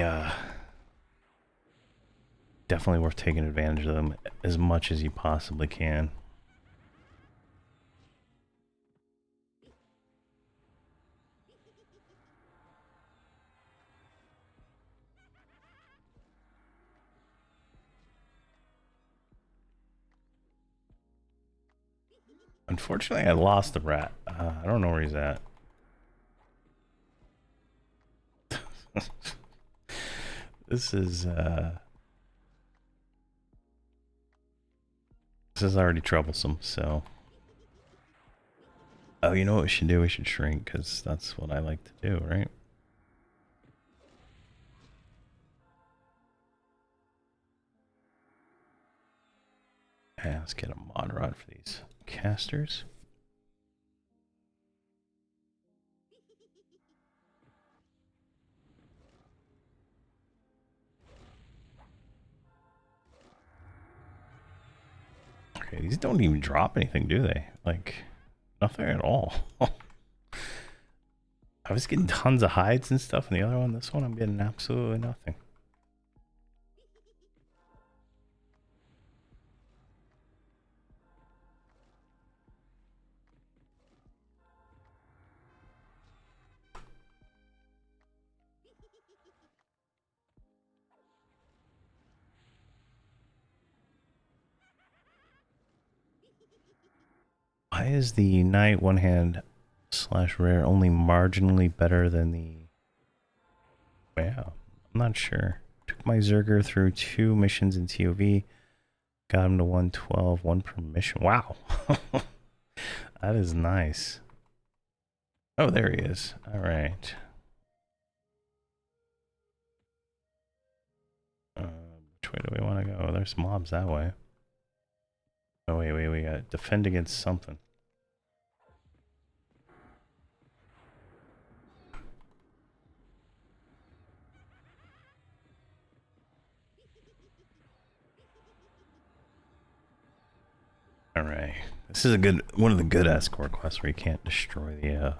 worth taking advantage of them as much as you possibly can. Unfortunately, I lost the rat. I don't know where he's at. This is already troublesome, so. Oh, you know what we should do? We should shrink, because that's what I like to do, right? Yeah, let's get a mod rod for these casters. Okay, these don't even drop anything, do they? Like, nothing at all. I was getting tons of hides and stuff, and the other one, this one, I'm getting absolutely nothing. Why is the Knight one hand / rare only marginally better than the... Yeah, I'm not sure. Took my Zerger through 2 missions in TOV. Got him to 112, 1 per mission. Wow. That is nice. Oh, there he is. All right. Which way do we want to go? There's mobs that way. Oh, wait, we got defend against something. All right, this is one of the good escort quests where you can't destroy the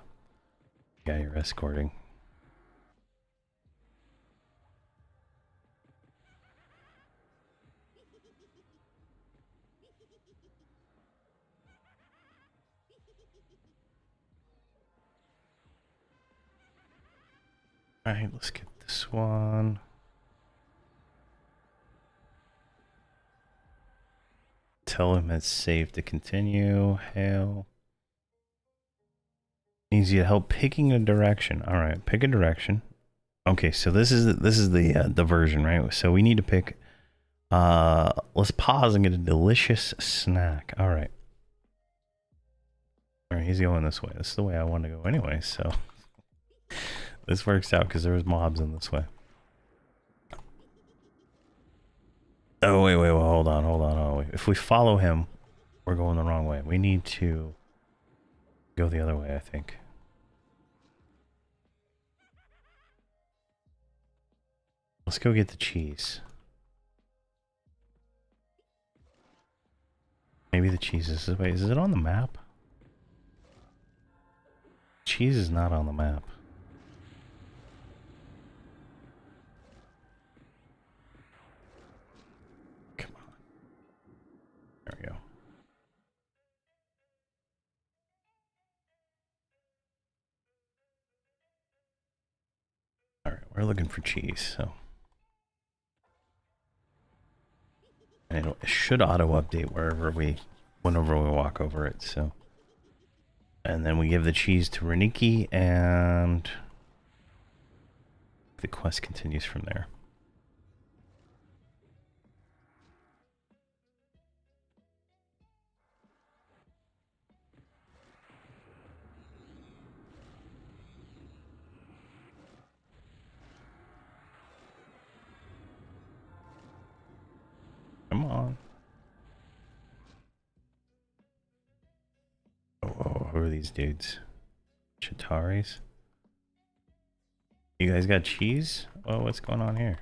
guy you're escorting. All right, let's get this one. Tell him it's safe to continue. Hail. Needs you to help picking a direction. All right, pick a direction. Okay, so this is the version, right? So we need to pick Let's pause and get a delicious snack. All right. All right, he's going this way. This is the way I want to go anyway, so this works out because there was mobs in this way. Oh, wait, hold on. Oh, if we follow him, we're going the wrong way. We need to go the other way, I think. Let's go get the cheese. Maybe the cheese is this way. Is it on the map? Cheese is not on the map. Come on. There we go. Alright, we're looking for cheese, so. And it should auto-update whenever we walk over it, so. And then we give the cheese to Reniki, and the quest continues from there. Come on. Oh, who are these dudes? Chitaris? You guys got cheese? Oh, what's going on here?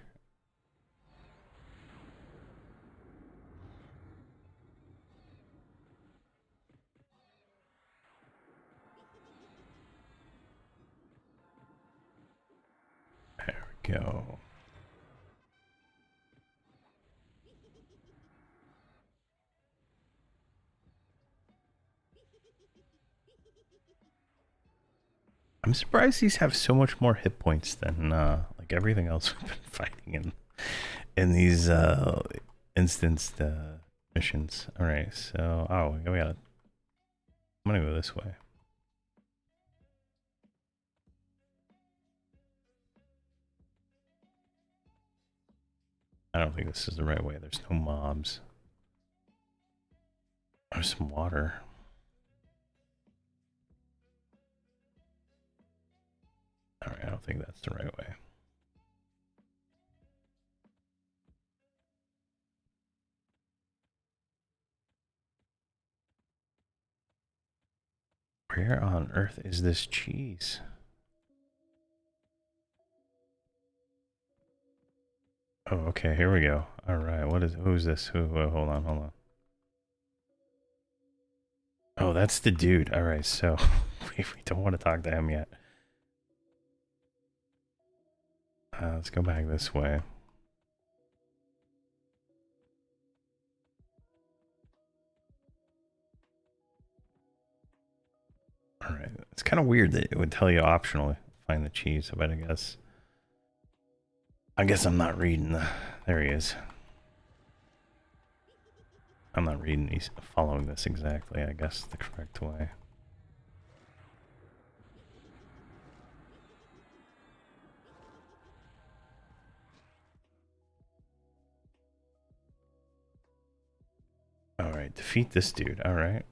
There we go. I'm surprised these have so much more hit points than like everything else we've been fighting in these instanced missions. All right, so we gotta. I'm gonna go this way. I don't think this is the right way. There's no mobs. There's some water. All right, I don't think that's the right way. Where on earth is this cheese? Oh, okay, here we go. All right, who's this? Hold on. Oh, that's the dude. All right, so we don't want to talk to him yet. Let's go back this way. All right, it's kind of weird that it would tell you optionally find the cheese, but I guess I'm not reading the. There he is. I'm not reading. He's following this exactly. I guess the correct way. All right, defeat this dude. All right.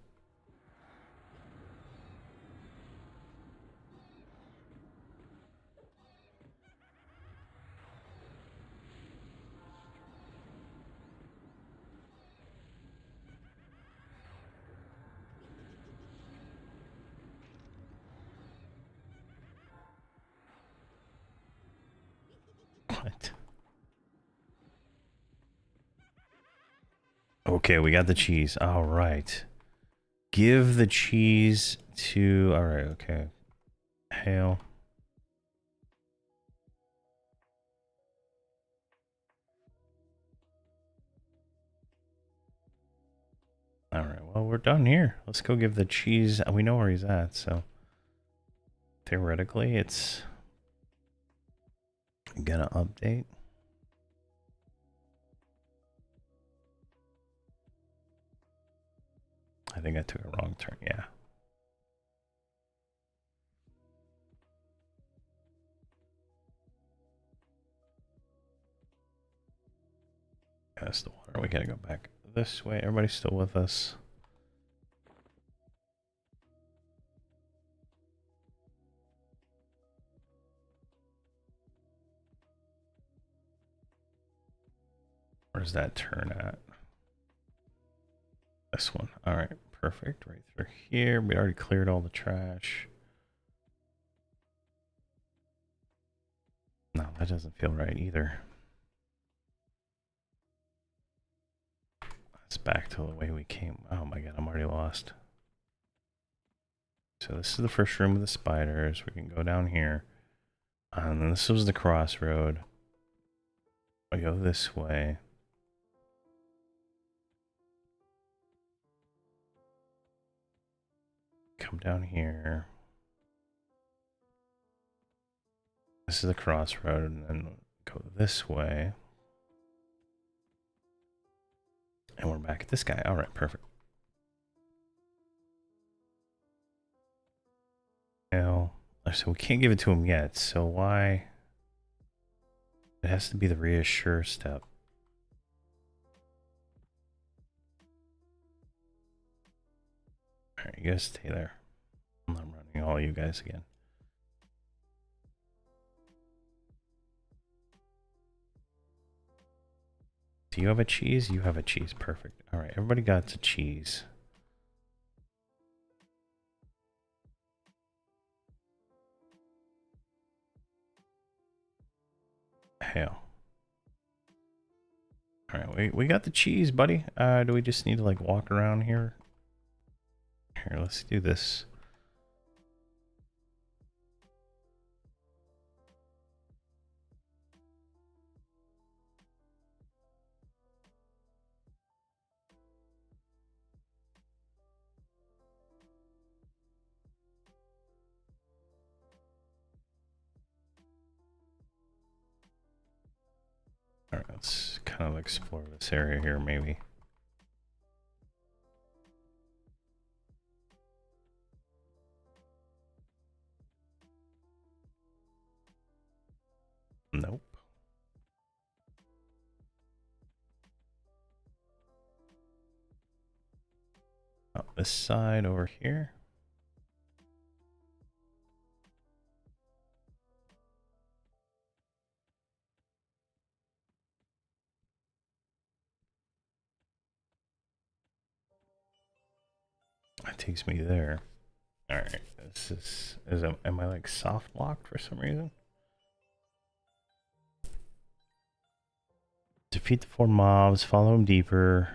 What? Okay, we got the cheese. All right. Give the cheese to. All right. Okay. Hail. All right. Well, we're done here. Let's go give the cheese. We know where he's at, so theoretically, it's gonna update. I think I took a wrong turn. Yeah. That's the water. We gotta go back this way. Everybody's still with us. Where's that turn at? This one. All right, perfect. Right through here. We already cleared all the trash. No, that doesn't feel right either. It's back to the way we came. Oh my god, I'm already lost. So this is the first room of the spiders. We can go down here. And then this was the crossroad. I go this way. Come down here. This is the crossroad, and then go this way. And we're back at this guy. All right, perfect. Now, so we can't give it to him yet, so why? It has to be the reassure step. All right, you guys stay there. I'm not running all you guys again. Do you have a cheese? You have a cheese. Perfect. All right, everybody got a cheese. Hell. All right, we got the cheese, buddy. Do we just need to like walk around here? Here, let's do this. All right, let's kind of explore this area here, maybe. Nope. Oh, this side over here. That takes me there. All right, this is am I like soft locked for some reason? Defeat the 4 mobs, follow them deeper.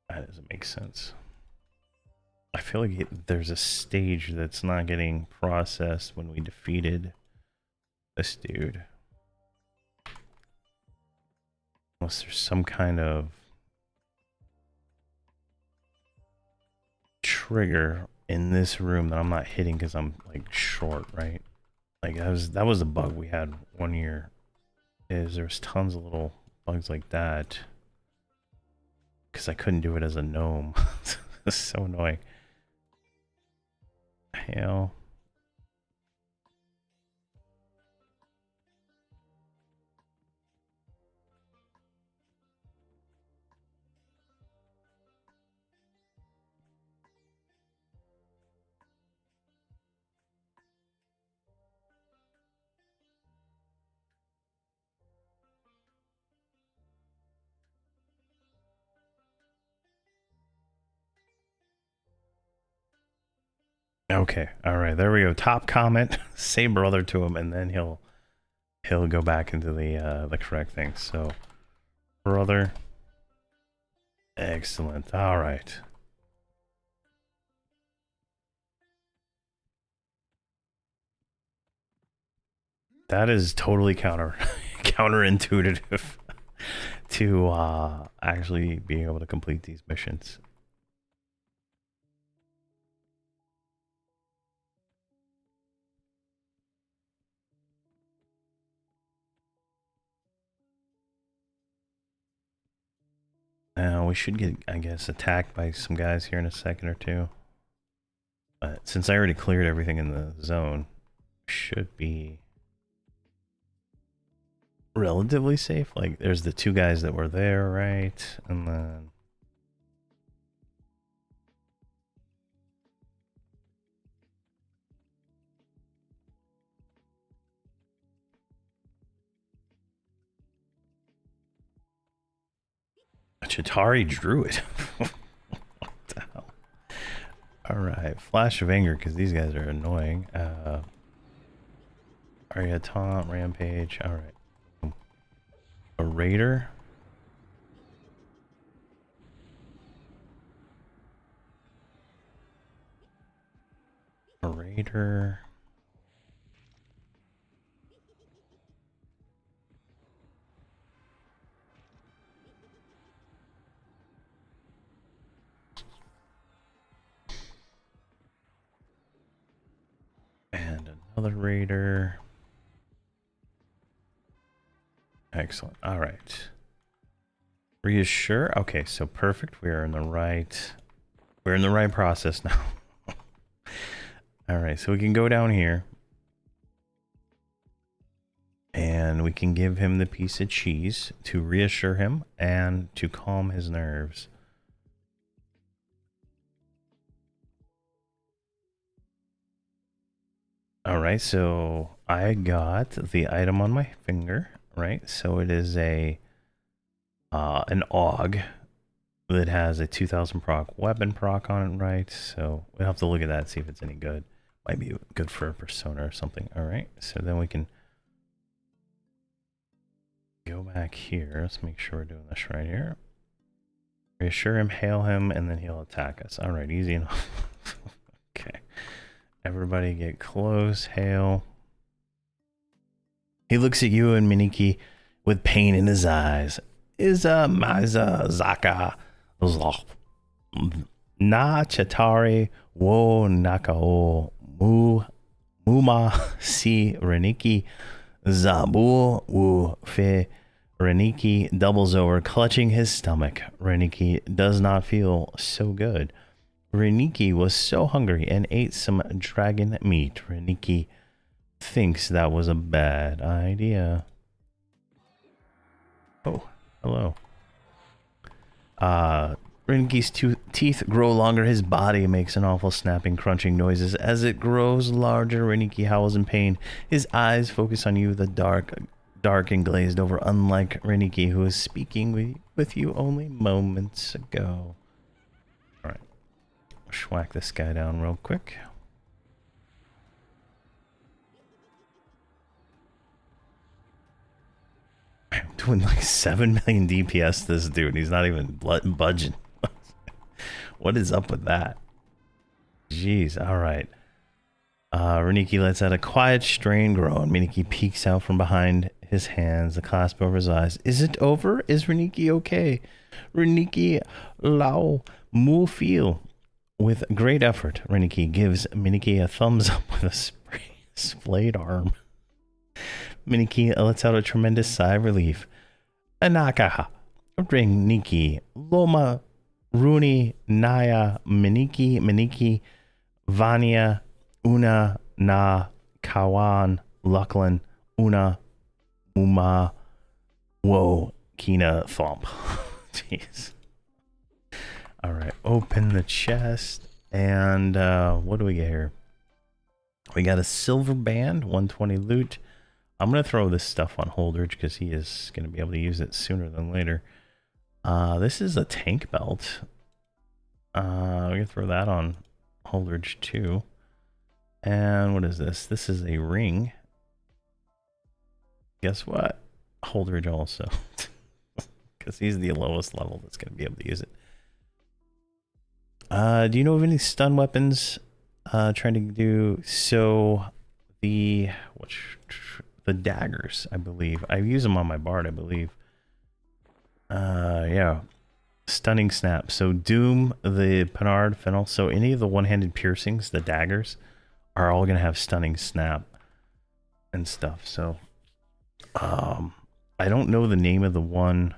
That doesn't make sense. I feel like there's a stage that's not getting processed when we defeated this dude. Unless there's some kind of trigger in this room that I'm not hitting because I'm like short, right? Like that was a bug we had one year. Is there's tons of little bugs like that because I couldn't do it as a gnome. It's so annoying. Hell. Okay, all right, there we go. Top comment, say brother to him, and then he'll go back into the correct thing. So, brother, excellent. All right. That is totally counterintuitive to actually being able to complete these missions. Now we should get, I guess, attacked by some guys here in a second or two. But since I already cleared everything in the zone, should be relatively safe. Like, there's the two guys that were there, right? And then a Chitauri Druid. What the hell? Alright, Flash of Anger, because these guys are annoying. Arya Taunt, Rampage, alright. A Raider. A Raider. And another Raider. Excellent. All right. Reassure. Okay, so perfect. We're in the right process now. All right, so we can go down here and we can give him the piece of cheese to reassure him and to calm his nerves. All right, so I got the item on my finger, right? So it is a an AUG that has a 2000 proc weapon proc on it, right? So we'll have to look at that, see if it's any good. Might be good for a persona or something. All right, so then we can go back here. Let's make sure we're doing this right here. Reassure him, hail him, and then he'll attack us. All right, easy enough. Okay. Everybody get close, hail. He looks at you and Miniki with pain in his eyes. Maza Zaka Na Chatari Wo Nakao Muma Si Reniki Zabu Wu Fe. Reniki doubles over, clutching his stomach. Reniki does not feel so good. Reniki was so hungry and ate some dragon meat. Reniki thinks that was a bad idea. Oh, hello. Reniki's teeth grow longer. His body makes an awful snapping, crunching noises. As it grows larger, Reniki howls in pain. His eyes focus on you, the dark and glazed over, unlike Reniki, who was speaking with you only moments ago. Alright. Schwack this guy down real quick. I'm doing like 7 million DPS this dude. He's not even budging. What is up with that? Jeez, alright. Reniki lets out a quiet, strained groan. Reniki peeks out from behind his hands, the clasp over his eyes. Is it over? Is Reniki okay? Reniki Lao Mu feel. With great effort, Reniki gives Miniki a thumbs up with a splayed arm. Miniki lets out a tremendous sigh of relief. Anakaha. Ring Niki. Loma Runi Naya Miniki Vania Una Na Kawan Lucklan Una Uma Wo Kina Thump. Jeez. Alright, open the chest. And what do we get here? We got a silver band, 120 loot. I'm going to throw this stuff on Holdridge because he is going to be able to use it sooner than later. This is a tank belt. We're going to throw that on Holdridge too. And what is this? This is a ring. Guess what? Holdridge also. Because he's the lowest level that's going to be able to use it. Do you know of any stun weapons? Trying to do so. The daggers, I believe. I use them on my bard, I believe. Yeah. Stunning snap. So Doom, the Penard, Fennel. So any of the one-handed piercings, the daggers, are all gonna have stunning snap and stuff. So I don't know the name of the one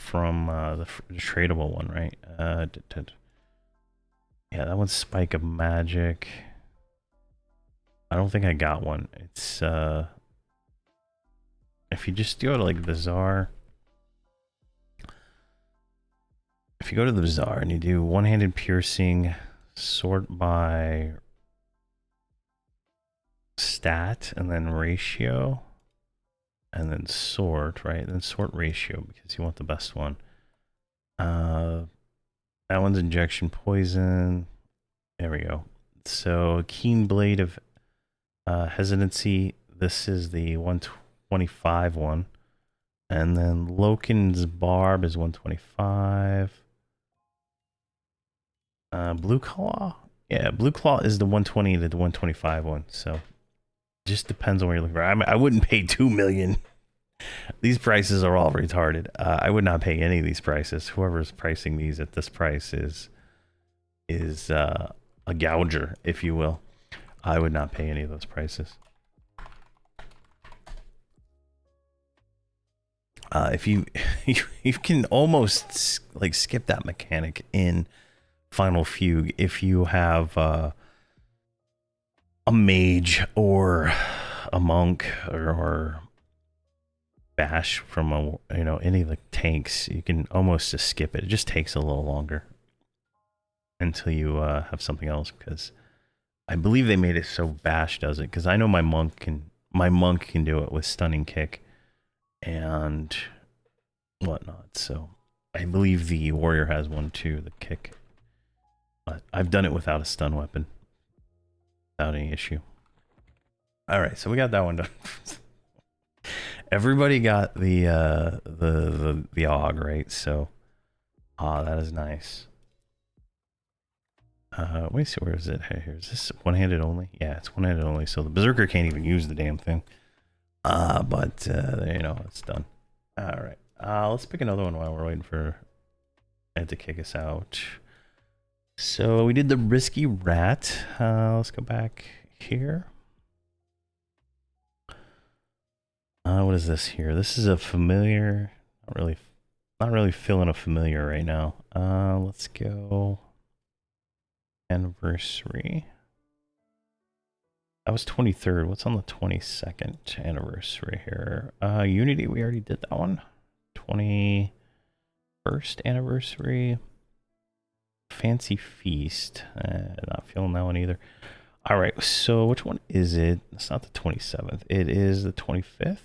from the tradable one, right? Yeah, that one's Spike of Magic. I don't think I got one. It's if you just go to like the Bazaar. If you go to the Bazaar and you do one-handed piercing, sort by stat, and then ratio, and then sort, right? And then sort ratio because you want the best one. That one's injection poison. There we go. So keen blade of hesitancy. This is the 125 one. And then Loken's barb is 125. Blue Claw? Yeah, Blue Claw is the 120 to the 125 one. So just depends on where you're looking for. I wouldn't pay 2 million. These prices are all retarded. I would not pay any of these prices. Whoever's pricing these at this price is a gouger, if you will. I would not pay any of those prices. If you you can almost like skip that mechanic in Final Fugue if you have a mage or a monk or bash from any of the tanks. You can almost just skip it. It just takes a little longer until you have something else, because I believe they made it so bash does it, because I know my monk can do it with stunning kick and whatnot. So I believe the warrior has one too, the kick. But I've done it without a stun weapon, without any issue. All right, so we got that one done. Everybody got the AUG, right? So that is nice. Let me see, where is it? Here, is this one-handed only? Yeah, it's one-handed only. So the berserker can't even use the damn thing. But it's done. All right. Let's pick another one while we're waiting for Ed to kick us out. So we did the risky rat. Let's go back here. What is this here? This is a familiar. Not really feeling a familiar right now. Let's go anniversary. That was 23rd. What's on the 22nd anniversary here? Unity, we already did that one. 21st anniversary. Fancy Feast. Not feeling that one either. All right, so which one is it? It's not the 27th. It is the 25th.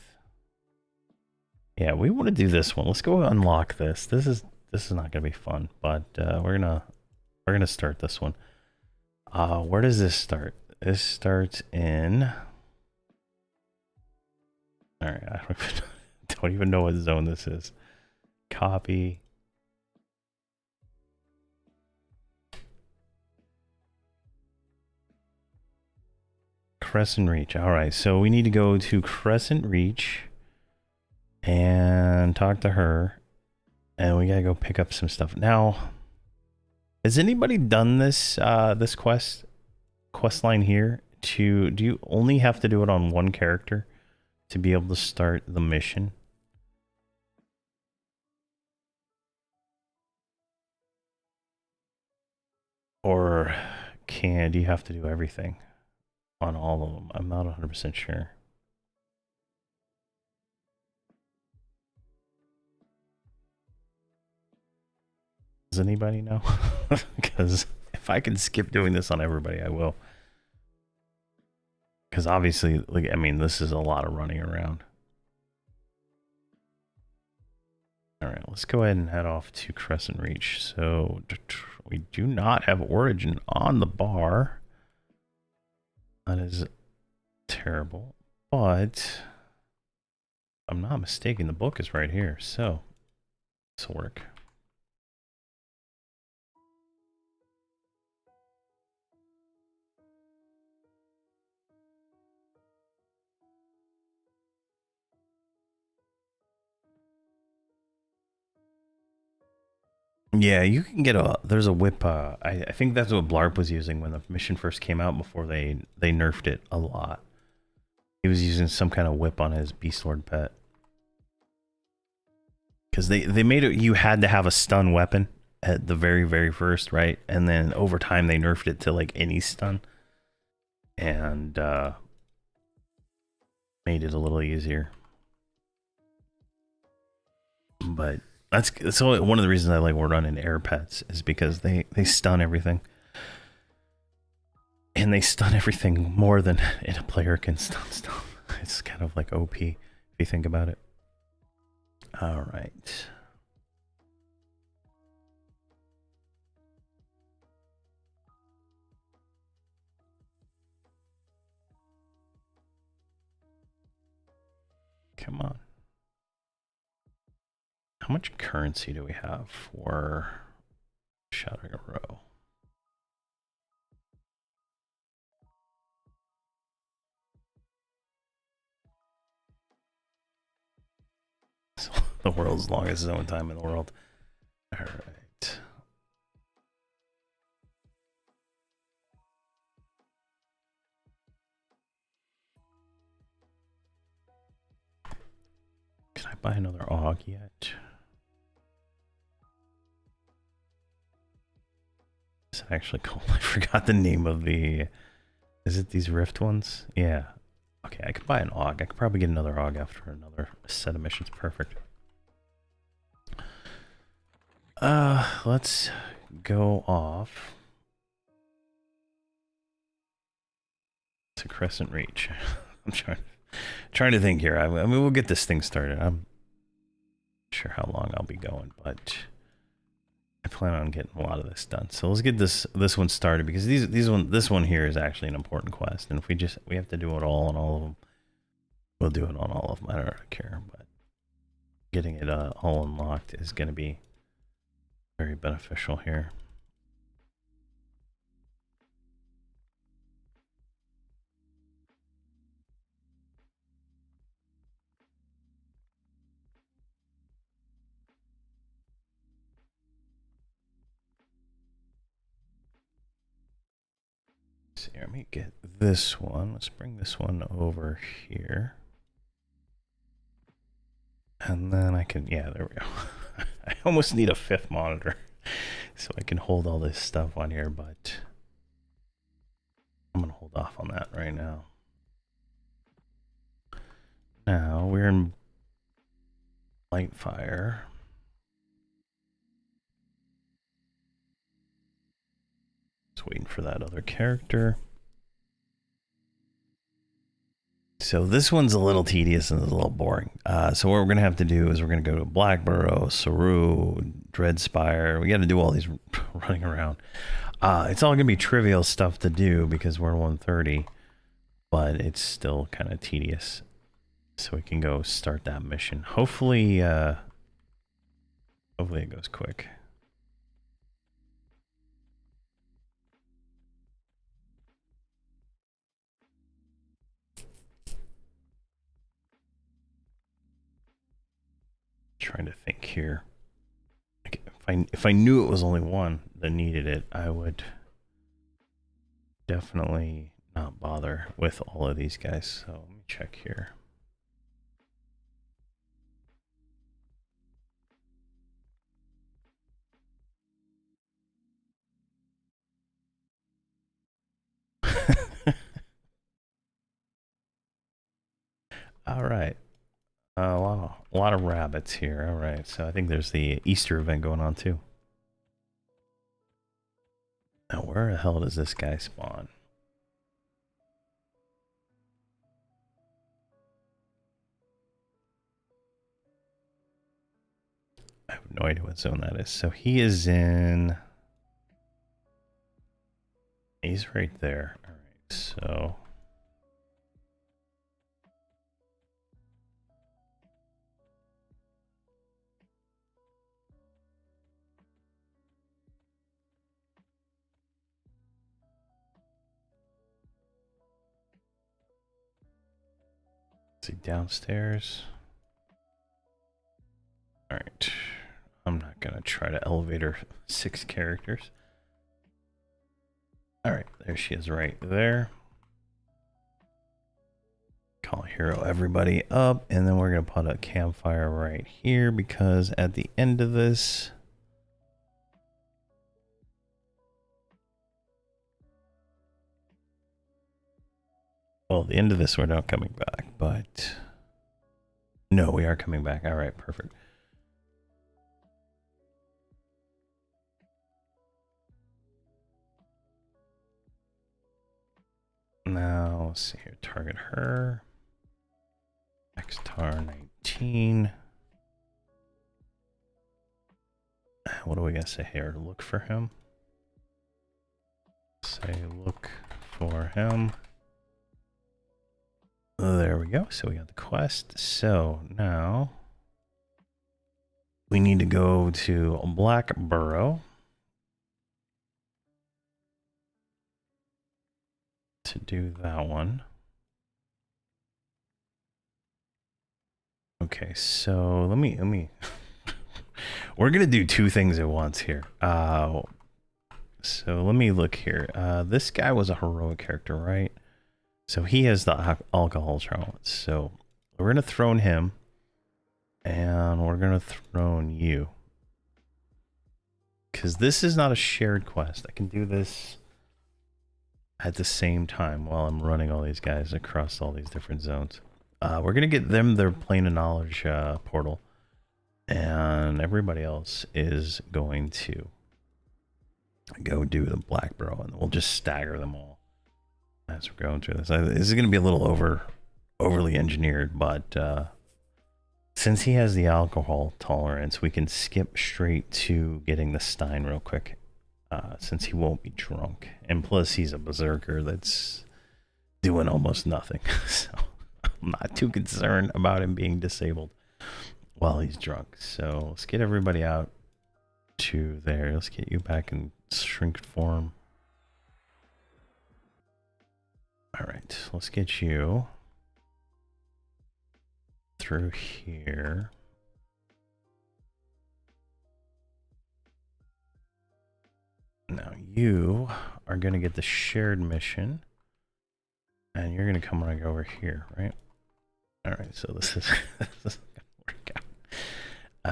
Yeah, we want to do this one. Let's go unlock this. This is not gonna be fun, but we're gonna start this one. Where does this start? This starts in. All right, I don't even know what zone this is. Copy. Crescent Reach. All right, so we need to go to Crescent Reach and talk to her, and we gotta go pick up some stuff. Now, has anybody done this this quest line here? Do you only have to do it on one character to be able to start the mission? Or do you have to do everything on all of them? I'm not 100% sure. Does anybody know? Because if I can skip doing this on everybody, I will. Because obviously, like, I mean, this is a lot of running around. All right, let's go ahead and head off to Crescent Reach. So we do not have Origin on the bar. That is terrible. But if I'm not mistaken, the book is right here. So this will work. Yeah, you can get there's a whip. I think that's what Blarp was using when the mission first came out before they nerfed it a lot. He was using some kind of whip on his Beast Lord pet. because they made it you had to have a stun weapon at the very first, right? And then over time they nerfed it to like any stun, and made it a little easier. But that's one of the reasons I like we're running air pets is because they stun everything, and they stun everything more than a player can stun stuff. It's kind of like OP if you think about it. All right. Come on. How much currency do we have for Shattering a Row? So, the world's longest zone time in the world. All right. Can I buy another AUG yet? Is it actually called? I forgot the name of the... Is it these Rift ones? Yeah. Okay, I could buy an AUG. I could probably get another AUG after another set of missions. Perfect. Let's go off to Crescent Reach. I'm trying to think here. I mean, we'll get this thing started. I'm not sure how long I'll be going, but I plan on getting a lot of this done. So let's get this one started, because this one here is actually an important quest, and if we have to do it all on all of them, we'll do it on all of them. I don't care, but getting it all unlocked is going to be very beneficial here. See, let me get this one. Let's bring this one over here. And then I can, yeah, there we go. I almost need a 5th monitor so I can hold all this stuff on here, but I'm going to hold off on that right now. Now we're in Lightfire. Just waiting for that other character. So this one's a little tedious and a little boring. So what we're going to have to do is we're going to go to Blackborough, Saru, Dreadspire. We got to do all these running around. It's all going to be trivial stuff to do because we're 130, but it's still kind of tedious. So we can go start that mission. Hopefully it goes quick. Trying to think here. If I knew it was only one that needed it, I would definitely not bother with all of these guys. So let me check here. All right. A lot of rabbits here. All right. So I think there's the Easter event going on too. Now, where the hell does this guy spawn? I have no idea what zone that is. So he is in... He's right there. All right. So... See, downstairs. All right. I'm not going to try to elevator 6 characters. All right. There she is right there. Call hero everybody up, and then we're gonna put a campfire right here because at the end of this, well, the end of this we're not coming back, but no, we are coming back. All right, perfect. Now let's see here. Target her. XTAR 19. What are we gonna say here? Look for him. Say look for him. There we go. So we got the quest. So now we need to go to Blackborough to do that one. Okay, so let me we're gonna do two things at once here. So let me look here. This guy was a heroic character, right? So he has the alcohol tolerance. So we're gonna throw him, and we're gonna throw you, because this is not a shared quest. I can do this at the same time while I'm running all these guys across all these different zones. We're gonna get them their plane of knowledge portal, and everybody else is going to go do the Blackborough, and we'll just stagger them all as we're going through this. This is going to be a little overly engineered, but since he has the alcohol tolerance, we can skip straight to getting the Stein real quick, since he won't be drunk, and plus he's a berserker that's doing almost nothing. So I'm not too concerned about him being disabled while he's drunk. So let's get everybody out to there. Let's get you back in shrink form. All right, let's get you through here. Now you are going to get the shared mission, and you're going to come right over here, right? All right, so this is this is going to work out.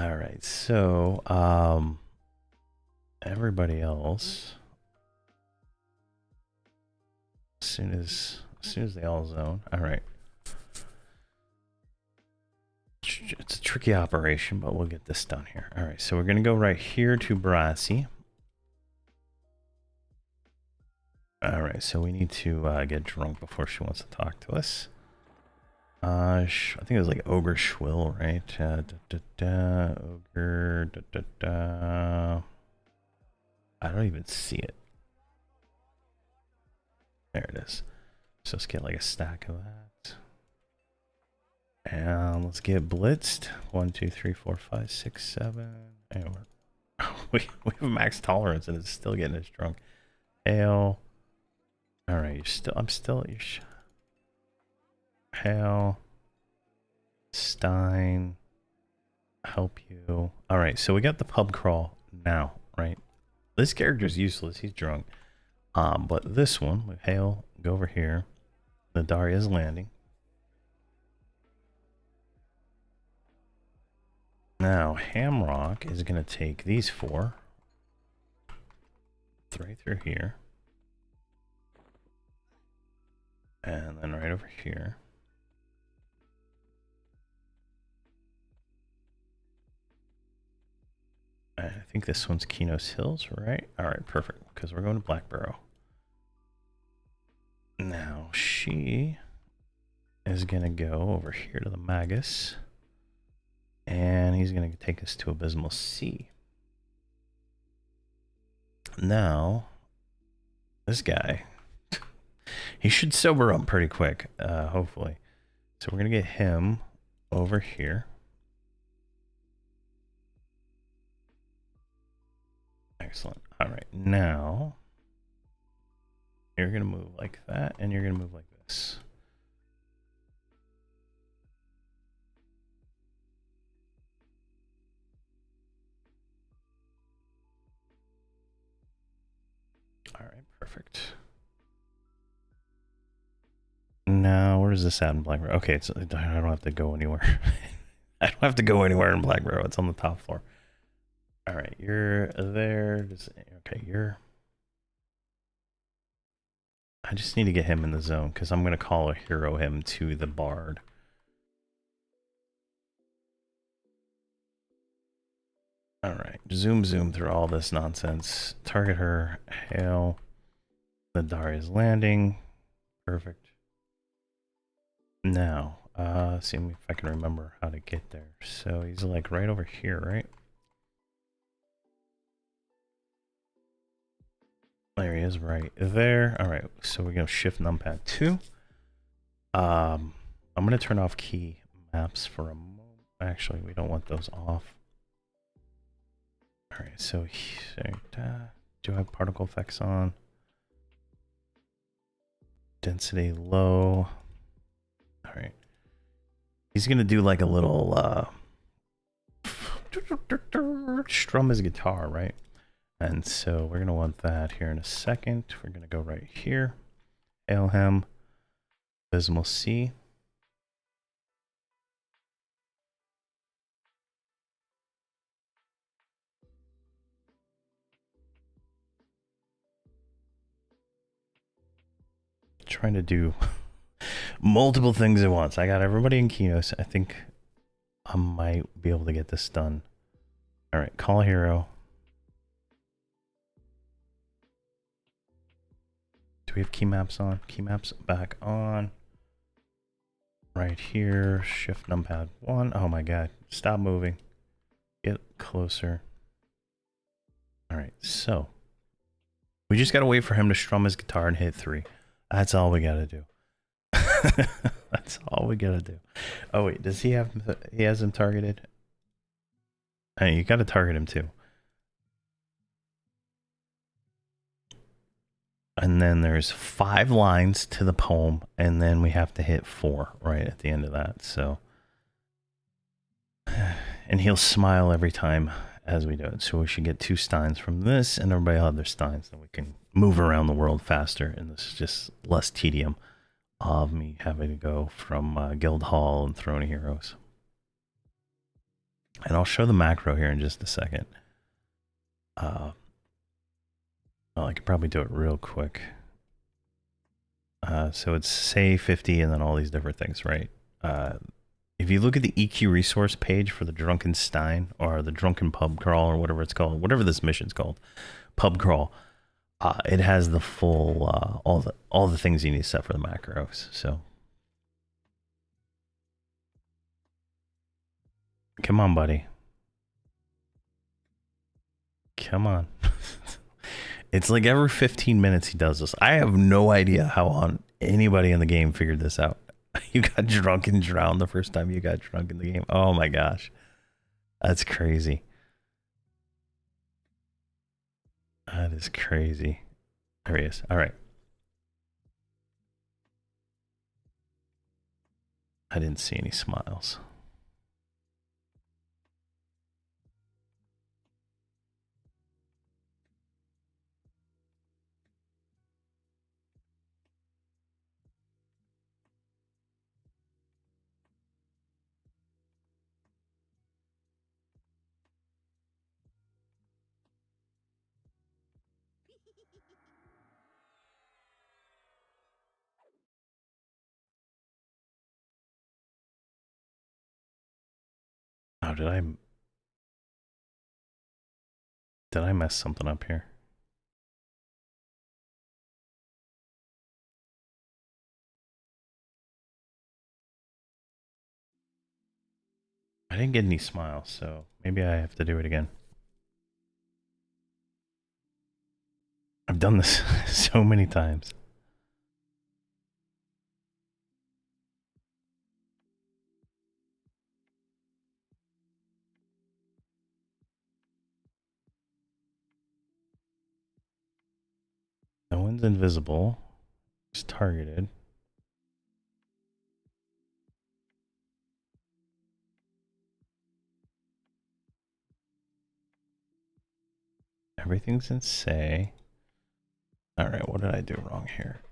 All right, so everybody else, as soon as they all zone. All right. It's a tricky operation, but we'll get this done here. All right, so we're going to go right here to Brassy. All right, so we need to get drunk before she wants to talk to us. I think it was like Ogre Schwill, right? Ogre, I don't even see it. There it is. So let's get like a stack of that. And let's get blitzed. 1, 2, 3, 4, 5, 6, 7. And we have max tolerance and it's still getting us drunk. Hail. All right, I'm still at your Hail. Stein. Help you. All right, so we got the pub crawl now, right? This character's useless. He's drunk. But this one, with Hail, go over here. The Daria's landing. Now, Hamrok is going to take these 4 right through here. And then right over here. I think this one's Kinos Hills, right? All right, perfect, because we're going to Blackborough. Now, she is going to go over here to the Magus. And he's going to take us to Abysmal Sea. Now, this guy, he should sober up pretty quick, hopefully. So we're going to get him over here. Excellent. All right, now you're going to move like that, and you're going to move like this. All right, perfect. Now, where is this at in Blackborough? Okay, I don't have to go anywhere. I don't have to go anywhere in Blackborough. It's on the top floor. All right, you're there. Okay, you're... I just need to get him in the zone because I'm going to call a hero him to the bard. All right, zoom through all this nonsense. Target her. Hail. The Daria's landing. Perfect. Now, see if I can remember how to get there. So he's like right over here, right? There he is, right there. All right, so we're gonna shift numpad 2. I'm gonna turn off key maps for a moment. Actually, we don't want those off. All right, so do I have particle effects on? Density low. All right. He's gonna do like a little strum his guitar, right? And so we're gonna want that here in a second. We're gonna go right here. Hail him. Abysmal C. Trying to do multiple things at once. I got everybody in Keynote. I think I might be able to get this done. All right, call a hero. Do we have key maps on? Key maps back on. Right here, shift numpad 1. Oh my god, stop moving. Get closer. All right, so we just gotta wait for him to strum his guitar and hit 3. That's all we gotta do. That's all we gotta do. Oh wait, does he have? He has him targeted. Hey, you gotta target him too. And then there's 5 lines to the poem, and then we have to hit 4 right at the end of that. So, and he'll smile every time as we do it. So we should get 2 steins from this, and everybody will have their steins. Then we can move around the world faster, and this is just less tedium of me having to go from Guild Hall and Throne of Heroes. And I'll show the macro here in just a second. Well, I could probably do it real quick. So it's say 50 and then all these different things, right? If you look at the EQ resource page for the Drunken Stein or the Drunken Pub Crawl or whatever it's called, whatever this mission's called, Pub Crawl, it has the full all the things you need to set for the macros. So come on, buddy. Come on. It's like every 15 minutes he does this. I have no idea how anybody in the game figured this out. You got drunk and drowned the first time you got drunk in the game. Oh my gosh. That's crazy. That is crazy. There he is. All right. I didn't see any smiles. Oh, did I mess something up here? I didn't get any smiles, so maybe I have to do it again. I've done this so many times. No one's invisible. It's targeted. Everything's in say. All right, what did I do wrong here?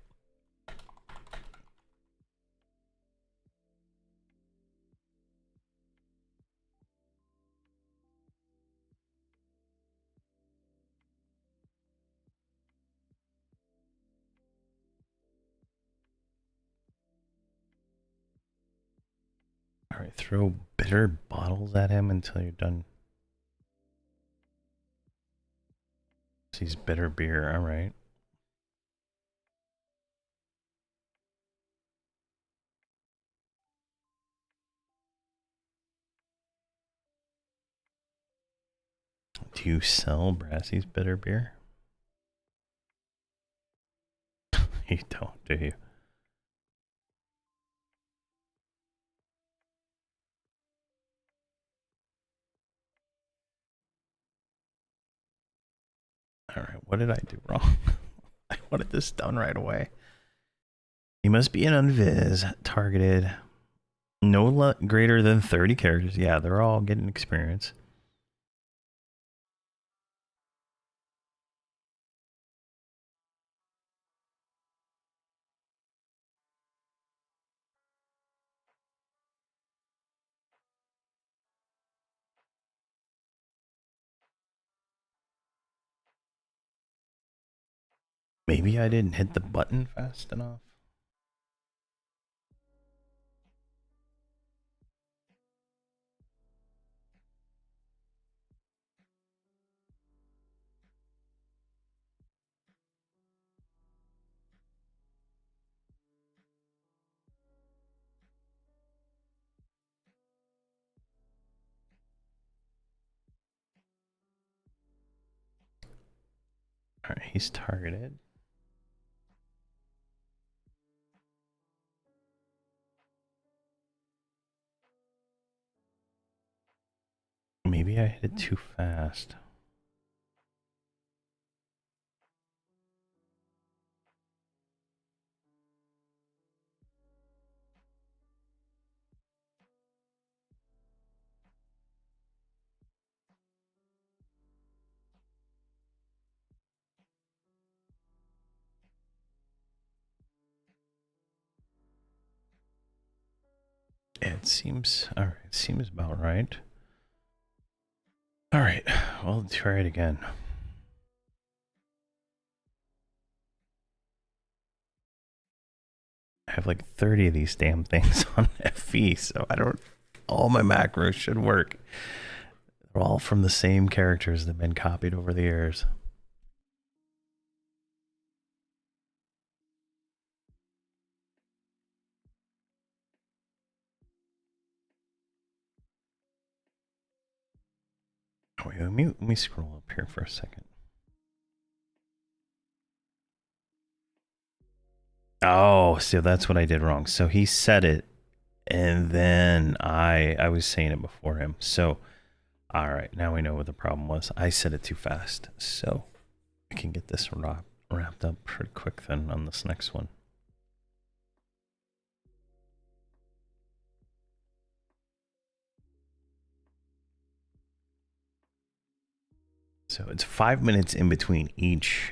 Alright, throw bitter bottles at him until you're done. He's bitter beer, alright. Do you sell Brassy's bitter beer? You don't, do you? Alright, what did I do wrong? I wanted this done right away. He must be an unviz, targeted, no greater than 30 characters. Yeah, they're all getting experience. Maybe I didn't hit the button fast enough. Alright, he's targeted. Maybe I hit it too fast. It seems, alright, it seems about right. Alright, well, let's try it again. I have like 30 of these damn things on FE, so I don't, all my macros should work. They're all from the same characters that have been copied over the years. Oh, wait, let me scroll up here for a second. Oh, so that's what I did wrong. So he said it, and then I was saying it before him. So, all right, now we know what the problem was. I said it too fast. So I can get this wrapped up pretty quick then on this next one. So it's 5 minutes in between each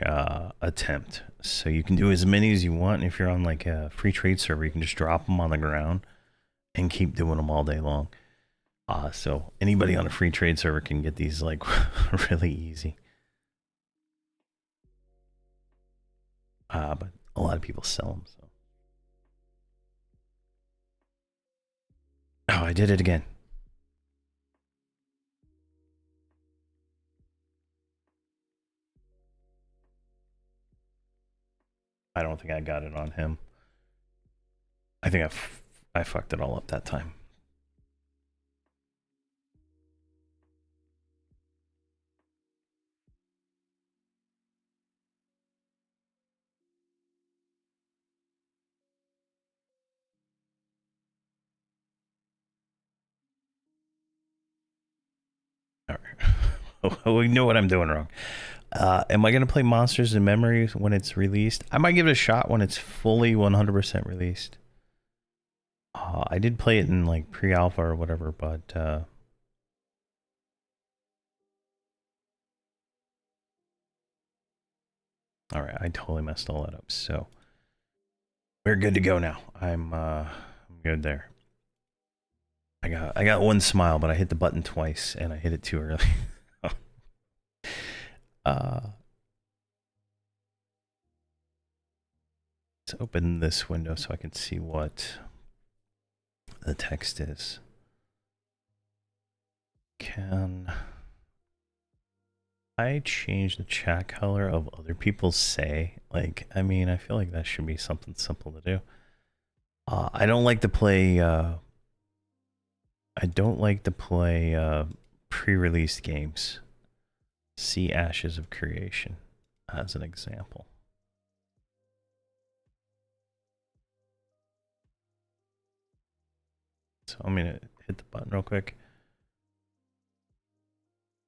attempt. So you can do as many as you want. If you're on like a free trade server, you can just drop them on the ground and keep doing them all day long. So anybody on a free trade server can get these like really easy. But a lot of people sell them. So. Oh, I did it again. I don't think I got it on him. I think I fucked it all up that time. All right. We know what I'm doing wrong. Am I going to play Monsters in Memory when it's released? I might give it a shot when it's fully 100% released. I did play it in like pre-alpha or whatever, but all right, I totally messed all that up. So we're good to go now. I'm good there. I got one smile, but I hit the button twice and I hit it too early. Let's open this window so I can see what the text is. Can I change the chat color of other people's say? Like, I mean, I feel like that should be something simple to do. I don't like to play, pre-released games. See Ashes of Creation as an example. So I'm gonna hit the button real quick.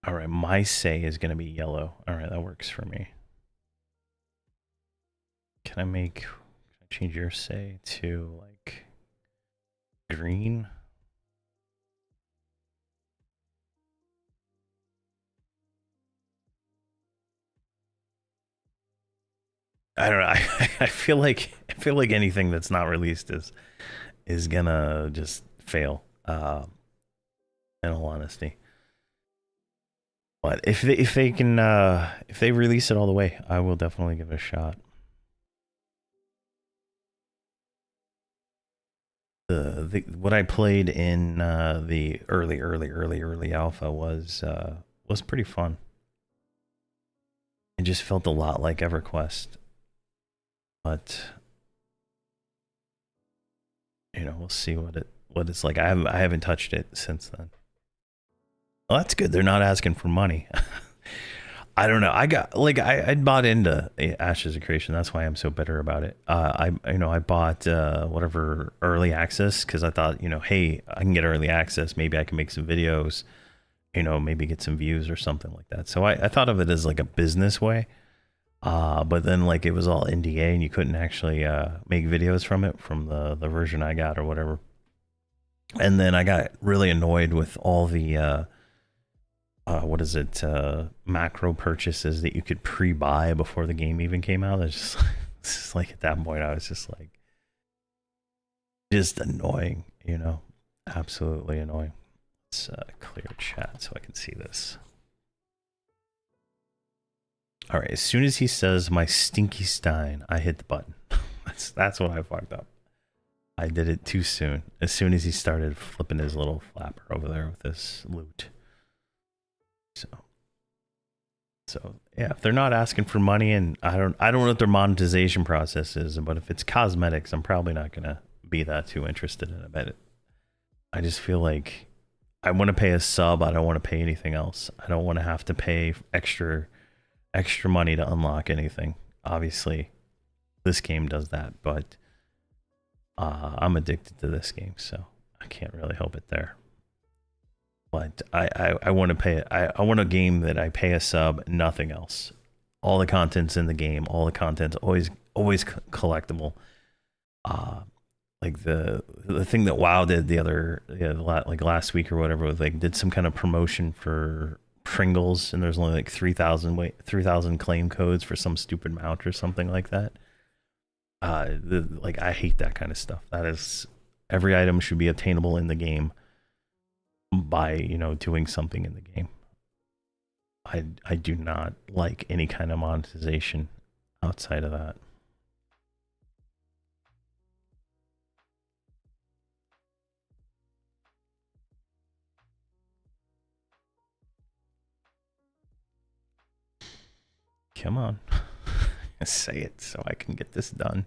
All right, my say is gonna be yellow. All right, that works for me. Can I change your say to like green? I don't know. I feel like anything that's not released is gonna just fail. In all honesty, but if they release it all the way, I will definitely give it a shot. What I played in the early alpha was pretty fun. It just felt a lot like EverQuest, but you know, we'll see what it's like. I haven't touched it since then. Well, that's good. They're not asking for money. I don't know. I bought into Ashes of Creation. That's why I'm so bitter about it. I bought whatever early access because I thought, hey, I can get early access. Maybe I can make some videos. Maybe get some views or something like that. So I thought of it as like a business way. But then like it was all NDA and you couldn't actually make videos from it from the version I got or whatever. And then I got really annoyed with all the macro purchases that you could pre-buy before the game even came out. It's just like at that point I was just like, just annoying, absolutely annoying. Let's clear chat so I can see this. All right, as soon as he says my stinky stein, I hit the button. that's what I fucked up. I did it too soon. As soon as he started flipping his little flapper over there with this loot. So yeah, if they're not asking for money, and I don't know what their monetization process is, but if it's cosmetics, I'm probably not gonna be that too interested in it. I just feel like I want to pay a sub. I don't want to pay anything else. I don't want to have to pay extra money to unlock anything. Obviously, this game does that, but I'm addicted to this game, so I can't really help it there. But I want to pay. I want a game that I pay a sub, nothing else. All the content's in the game. All the content's always collectible. Like the thing that WoW did like last week or whatever, was like did some kind of promotion for Pringles, and there's only like 3,000 claim codes for some stupid mount or something like that. I hate that kind of stuff. That is, every item should be obtainable in the game by doing something in the game. I do not like any kind of monetization outside of that. Come on. Say it so I can get this done.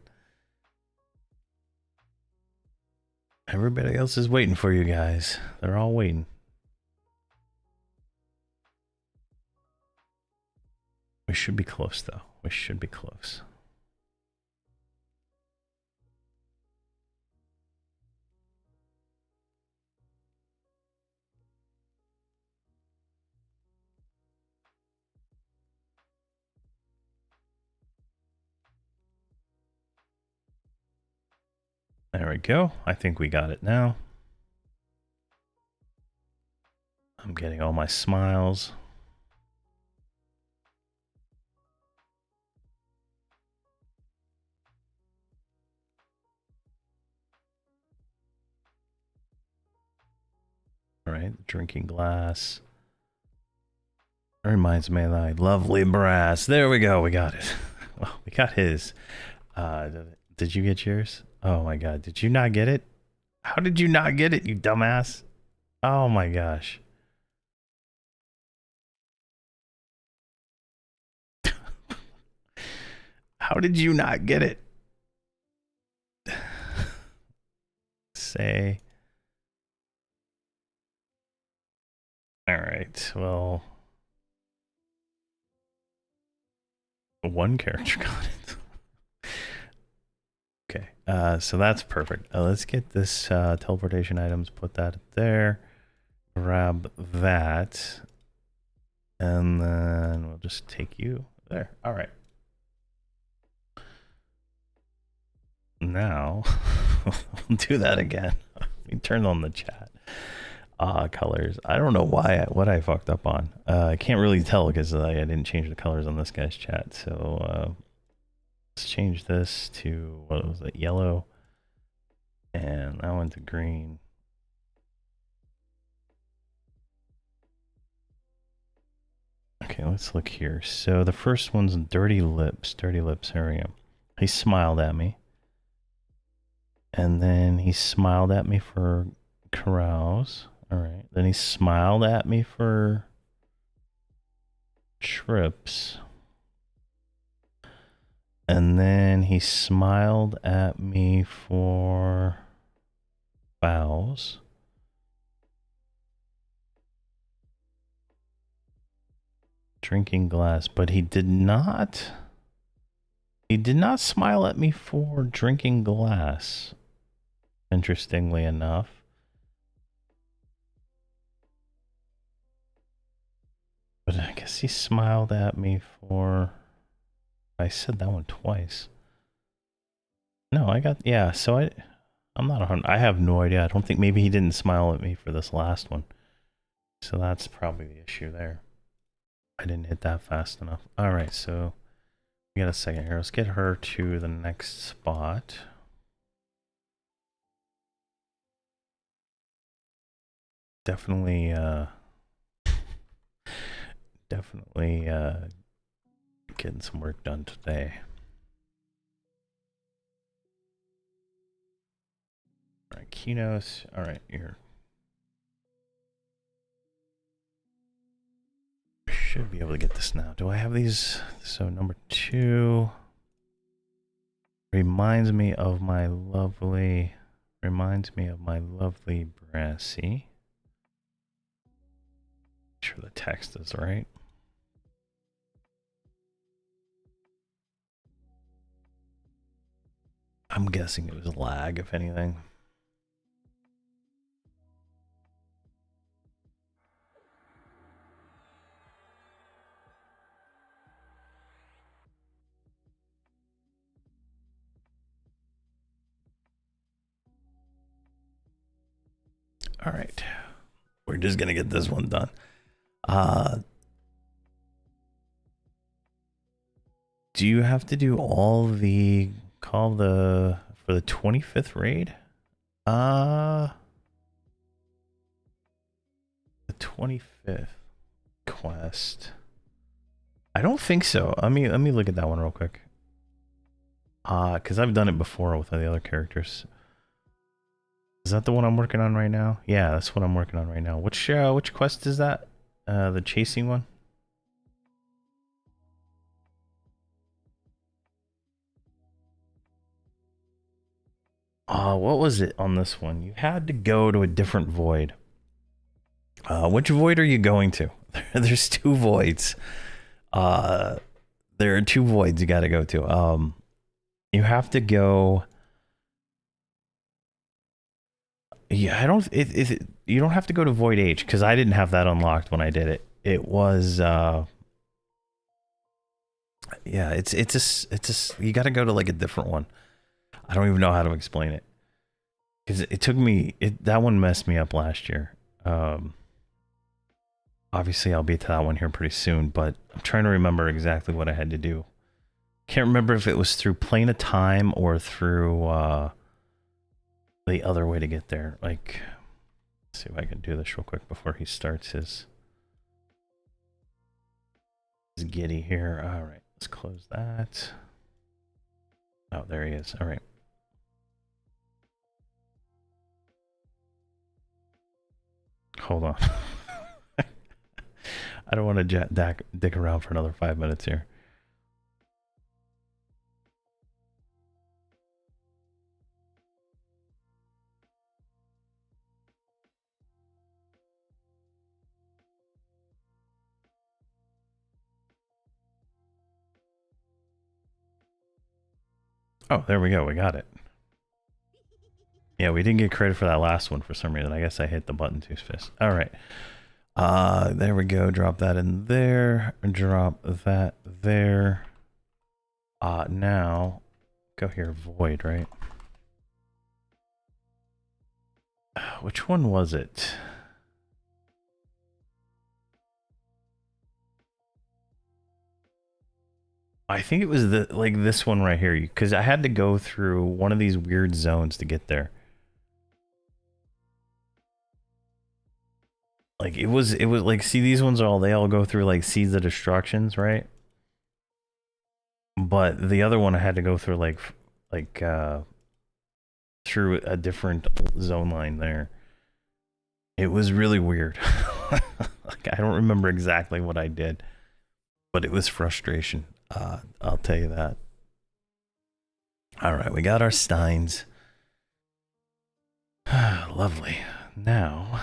Everybody else is waiting for you guys. They're all waiting. We should be close, though. We should be close. There we go. I think we got it now. I'm getting all my smiles. All right, drinking glass. It reminds me of that lovely brass. There we go. We got it. Well, we got his. Did you get yours? Oh my god. Did you not get it? How did you not get it, you dumbass? Oh my gosh. How did you not get it? Say. All right, well, one character got it. Okay, so that's perfect. Let's get this teleportation items, put that there, grab that, and then we'll just take you there. All right. Now, we'll do that again. We turned on the chat. Colors. I don't know what I fucked up on. I can't really tell because I didn't change the colors on this guy's chat. So let's change this to, what was it, yellow, and that one to green. Okay, let's look here. So the first one's dirty lips. Dirty lips. Here we go. He smiled at me, and then he smiled at me for carouse. All right. Then he smiled at me for trips. And then he smiled at me for bows. Drinking glass, but he did not smile at me for drinking glass, interestingly enough. But I guess he smiled at me for, I said that one twice. No, I got, yeah, so I'm not 100, I have no idea. I don't think, maybe he didn't smile at me for this last one. So that's probably the issue there. I didn't hit that fast enough. All right, so we got a second here. Let's get her to the next spot. Definitely, getting some work done today. All right, keynotes. All right, here. Should be able to get this now. Do I have these? So number 2 reminds me of my lovely Brassy. Make sure the text is right. I'm guessing it was lag, if anything. All right, we're just gonna get this one done. Do you have to do all the for the 25th raid? The 25th quest. I don't think so. Let me look at that one real quick. Because I've done it before with the other characters. Is that the one I'm working on right now? Yeah, that's what I'm working on right now. Which quest is that? The chasing one? What was it on this one? You had to go to a different void. Which void are you going to? There's 2 voids. There are 2 voids you got to go to. You have to go. Yeah, you don't have to go to Void H because I didn't have that unlocked when I did it. It was yeah, it's just you got to go to like a different one. I don't even know how to explain it because it took me that one messed me up last year. Obviously I'll be to that one here pretty soon, but I'm trying to remember exactly what I had to do. Can't remember if it was through Plane of Time or through the other way to get there. Like, let's see if I can do this real quick before he starts his giddy here. All right, let's close that. Oh, there he is. All right. Hold on. I don't want to dick around for another 5 minutes here. Oh, there we go. We got it. Yeah, we didn't get credit for that last one for some reason. I guess I hit the button too fast. All right. There we go. Drop that in there. Drop that there. Now go here. Void, right? Which one was it? I think it was the like this one right here, because I had to go through one of these weird zones to get there. Like it was like, see, these ones they all go through like Seeds of Destructions, right? But the other one I had to go through like through a different zone line there. It was really weird. Like I don't remember exactly what I did, but it was frustration. I'll tell you that. All right, we got our Steins. Lovely. Now,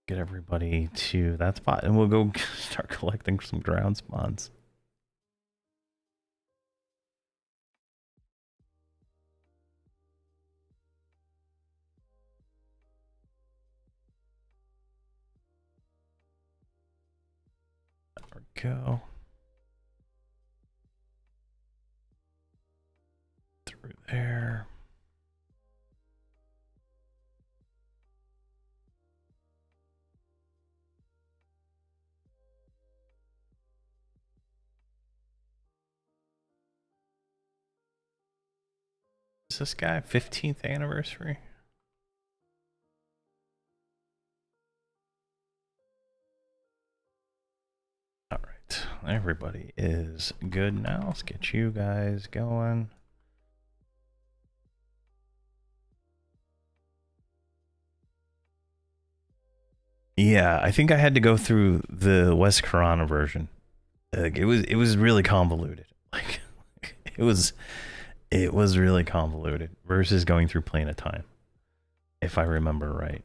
get everybody to that spot, and we'll go start collecting some ground spawns. There we go. Through there. Is this guy 15th anniversary? All right, everybody is good now. Let's get you guys going. Yeah, I think I had to go through the West Corona version. Like it was really convoluted. Like it was really convoluted versus going through Plane of Time, if I remember right.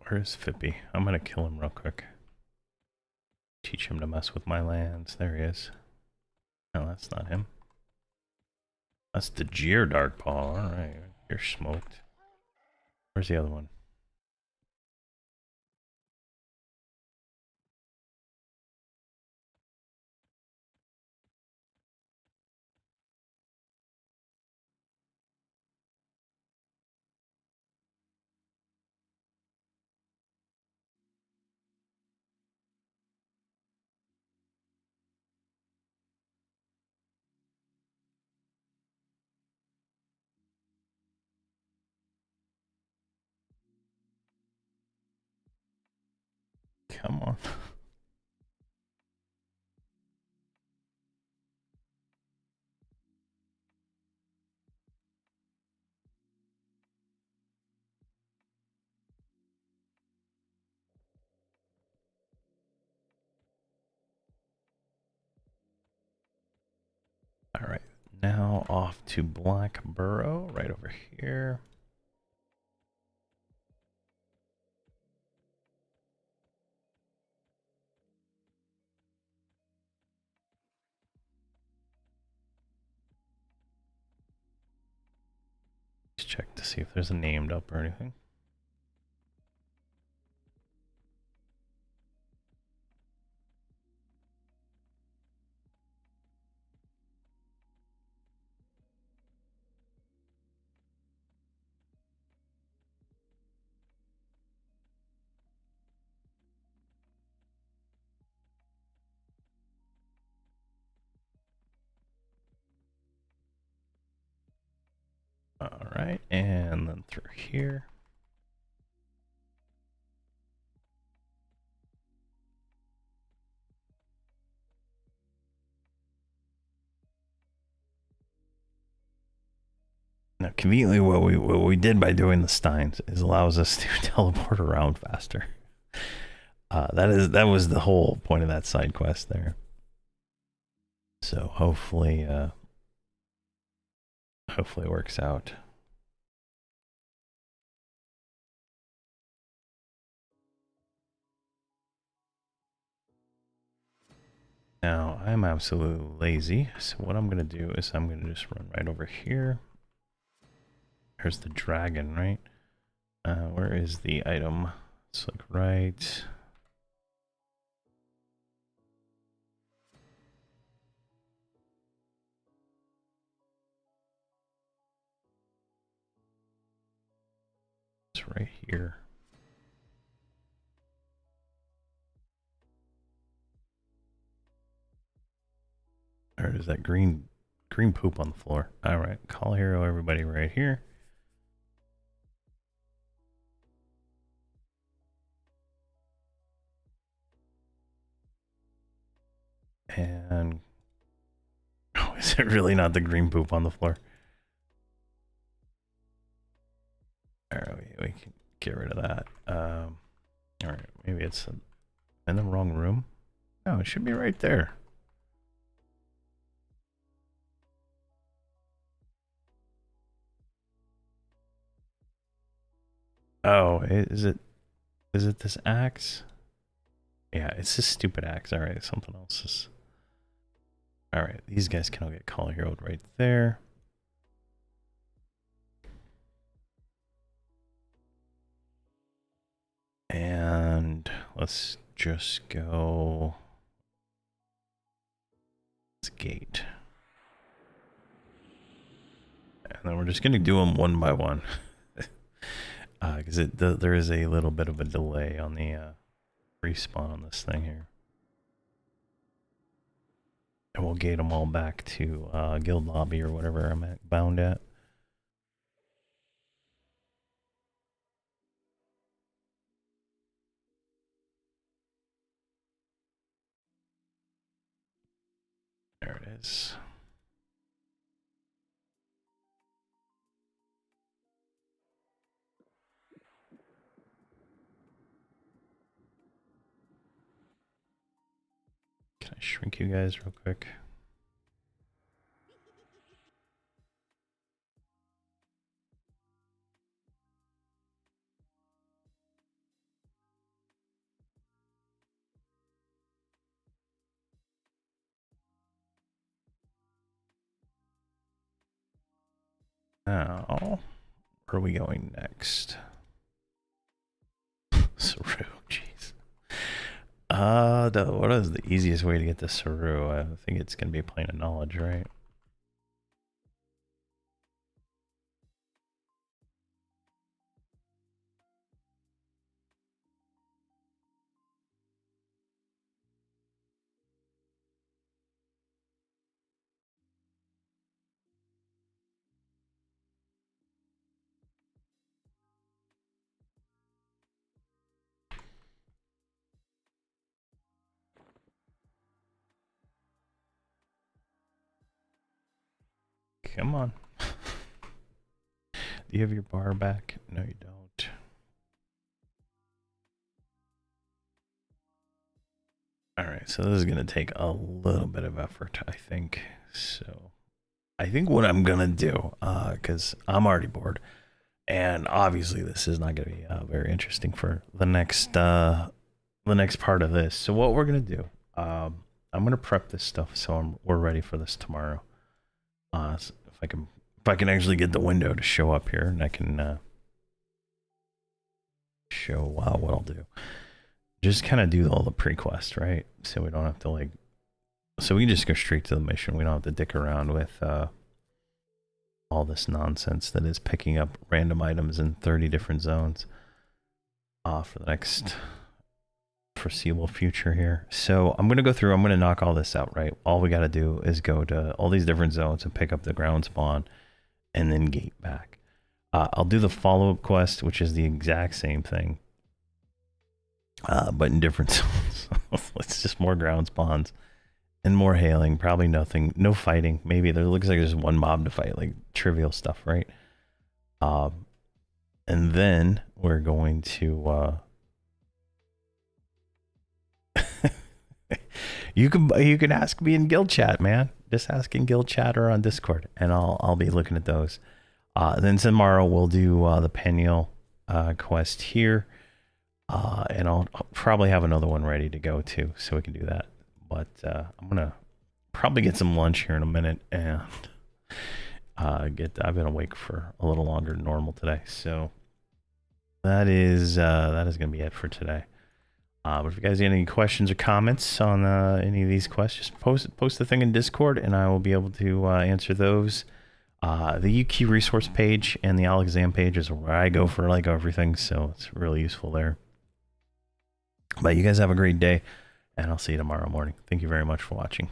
Where's Fippy? I'm gonna kill him real quick. Teach him to mess with my lands. There he is. No, that's not him. That's the Jeer Darkpaw. Alright, you're smoked. Where's the other one? Come on. Alright, now off to Black Burrow, right over here. Let's check to see if there's a named up or anything. Alright, and then through here. Now, conveniently, what we did by doing the Steins is allows us to teleport around faster. That was the whole point of that side quest there. So hopefully it works out. Now, I'm absolutely lazy, so what I'm going to do is I'm going to just run right over here. There's the dragon, right? Where is the item? It's like right... It's right here. Or is that green poop on the floor? All right, call hero everybody right here. And oh, is it really not the green poop on the floor? All right, we can get rid of that. All right, maybe it's in the wrong room. No, it should be right there. Oh, is it this axe? Yeah, it's this stupid axe. All right, something else is. All right, these guys can all get call heroed right there. And let's just go this gate. And then we're just going to do them one by one. Because there is a little bit of a delay on the respawn on this thing here. And we'll gate them all back to guild lobby or whatever I'm bound at. There it is. Can I shrink you guys real quick? Now, where are we going next? Saru, jeez. What is the easiest way to get to Saru? I think it's gonna be a plane of knowledge, right? Come on. Do you have your bar back? No, you don't. Alright, so this is going to take a little bit of effort, I think. So, I think what I'm going to do, because I'm already bored, and obviously this is not going to be very interesting for the next part of this. So what we're going to do, I'm going to prep this stuff so we're ready for this tomorrow. So if I can actually get the window to show up here, and I can show what I'll do. Just kind of do all the pre-quest, right? So we don't have to like, so we can just go straight to the mission. We don't have to dick around with all this nonsense that is picking up random items in 30 different zones for the next foreseeable future here. So I'm going to go through, I'm going to knock all this out, right? All we got to do is go to all these different zones and pick up the ground spawn and then gate back. I'll do the follow-up quest, which is the exact same thing, but in different zones. It's just more ground spawns and more hailing, probably nothing, no fighting. Maybe there looks like there's one mob to fight, like trivial stuff, right? And then we're going to you can ask me in guild chat, man. Just ask in guild chat or on Discord, and I'll be looking at those. Then tomorrow we'll do the Peniel quest here, and I'll probably have another one ready to go too, so we can do that. but I'm gonna probably get some lunch here in a minute and I've been awake for a little longer than normal today, so that is gonna be it for today. But if you guys have any questions or comments on any of these questions, post the thing in Discord, and I will be able to answer those. The UQ resource page and the Alexam page is where I go for like everything, so it's really useful there. But you guys have a great day, and I'll see you tomorrow morning. Thank you very much for watching.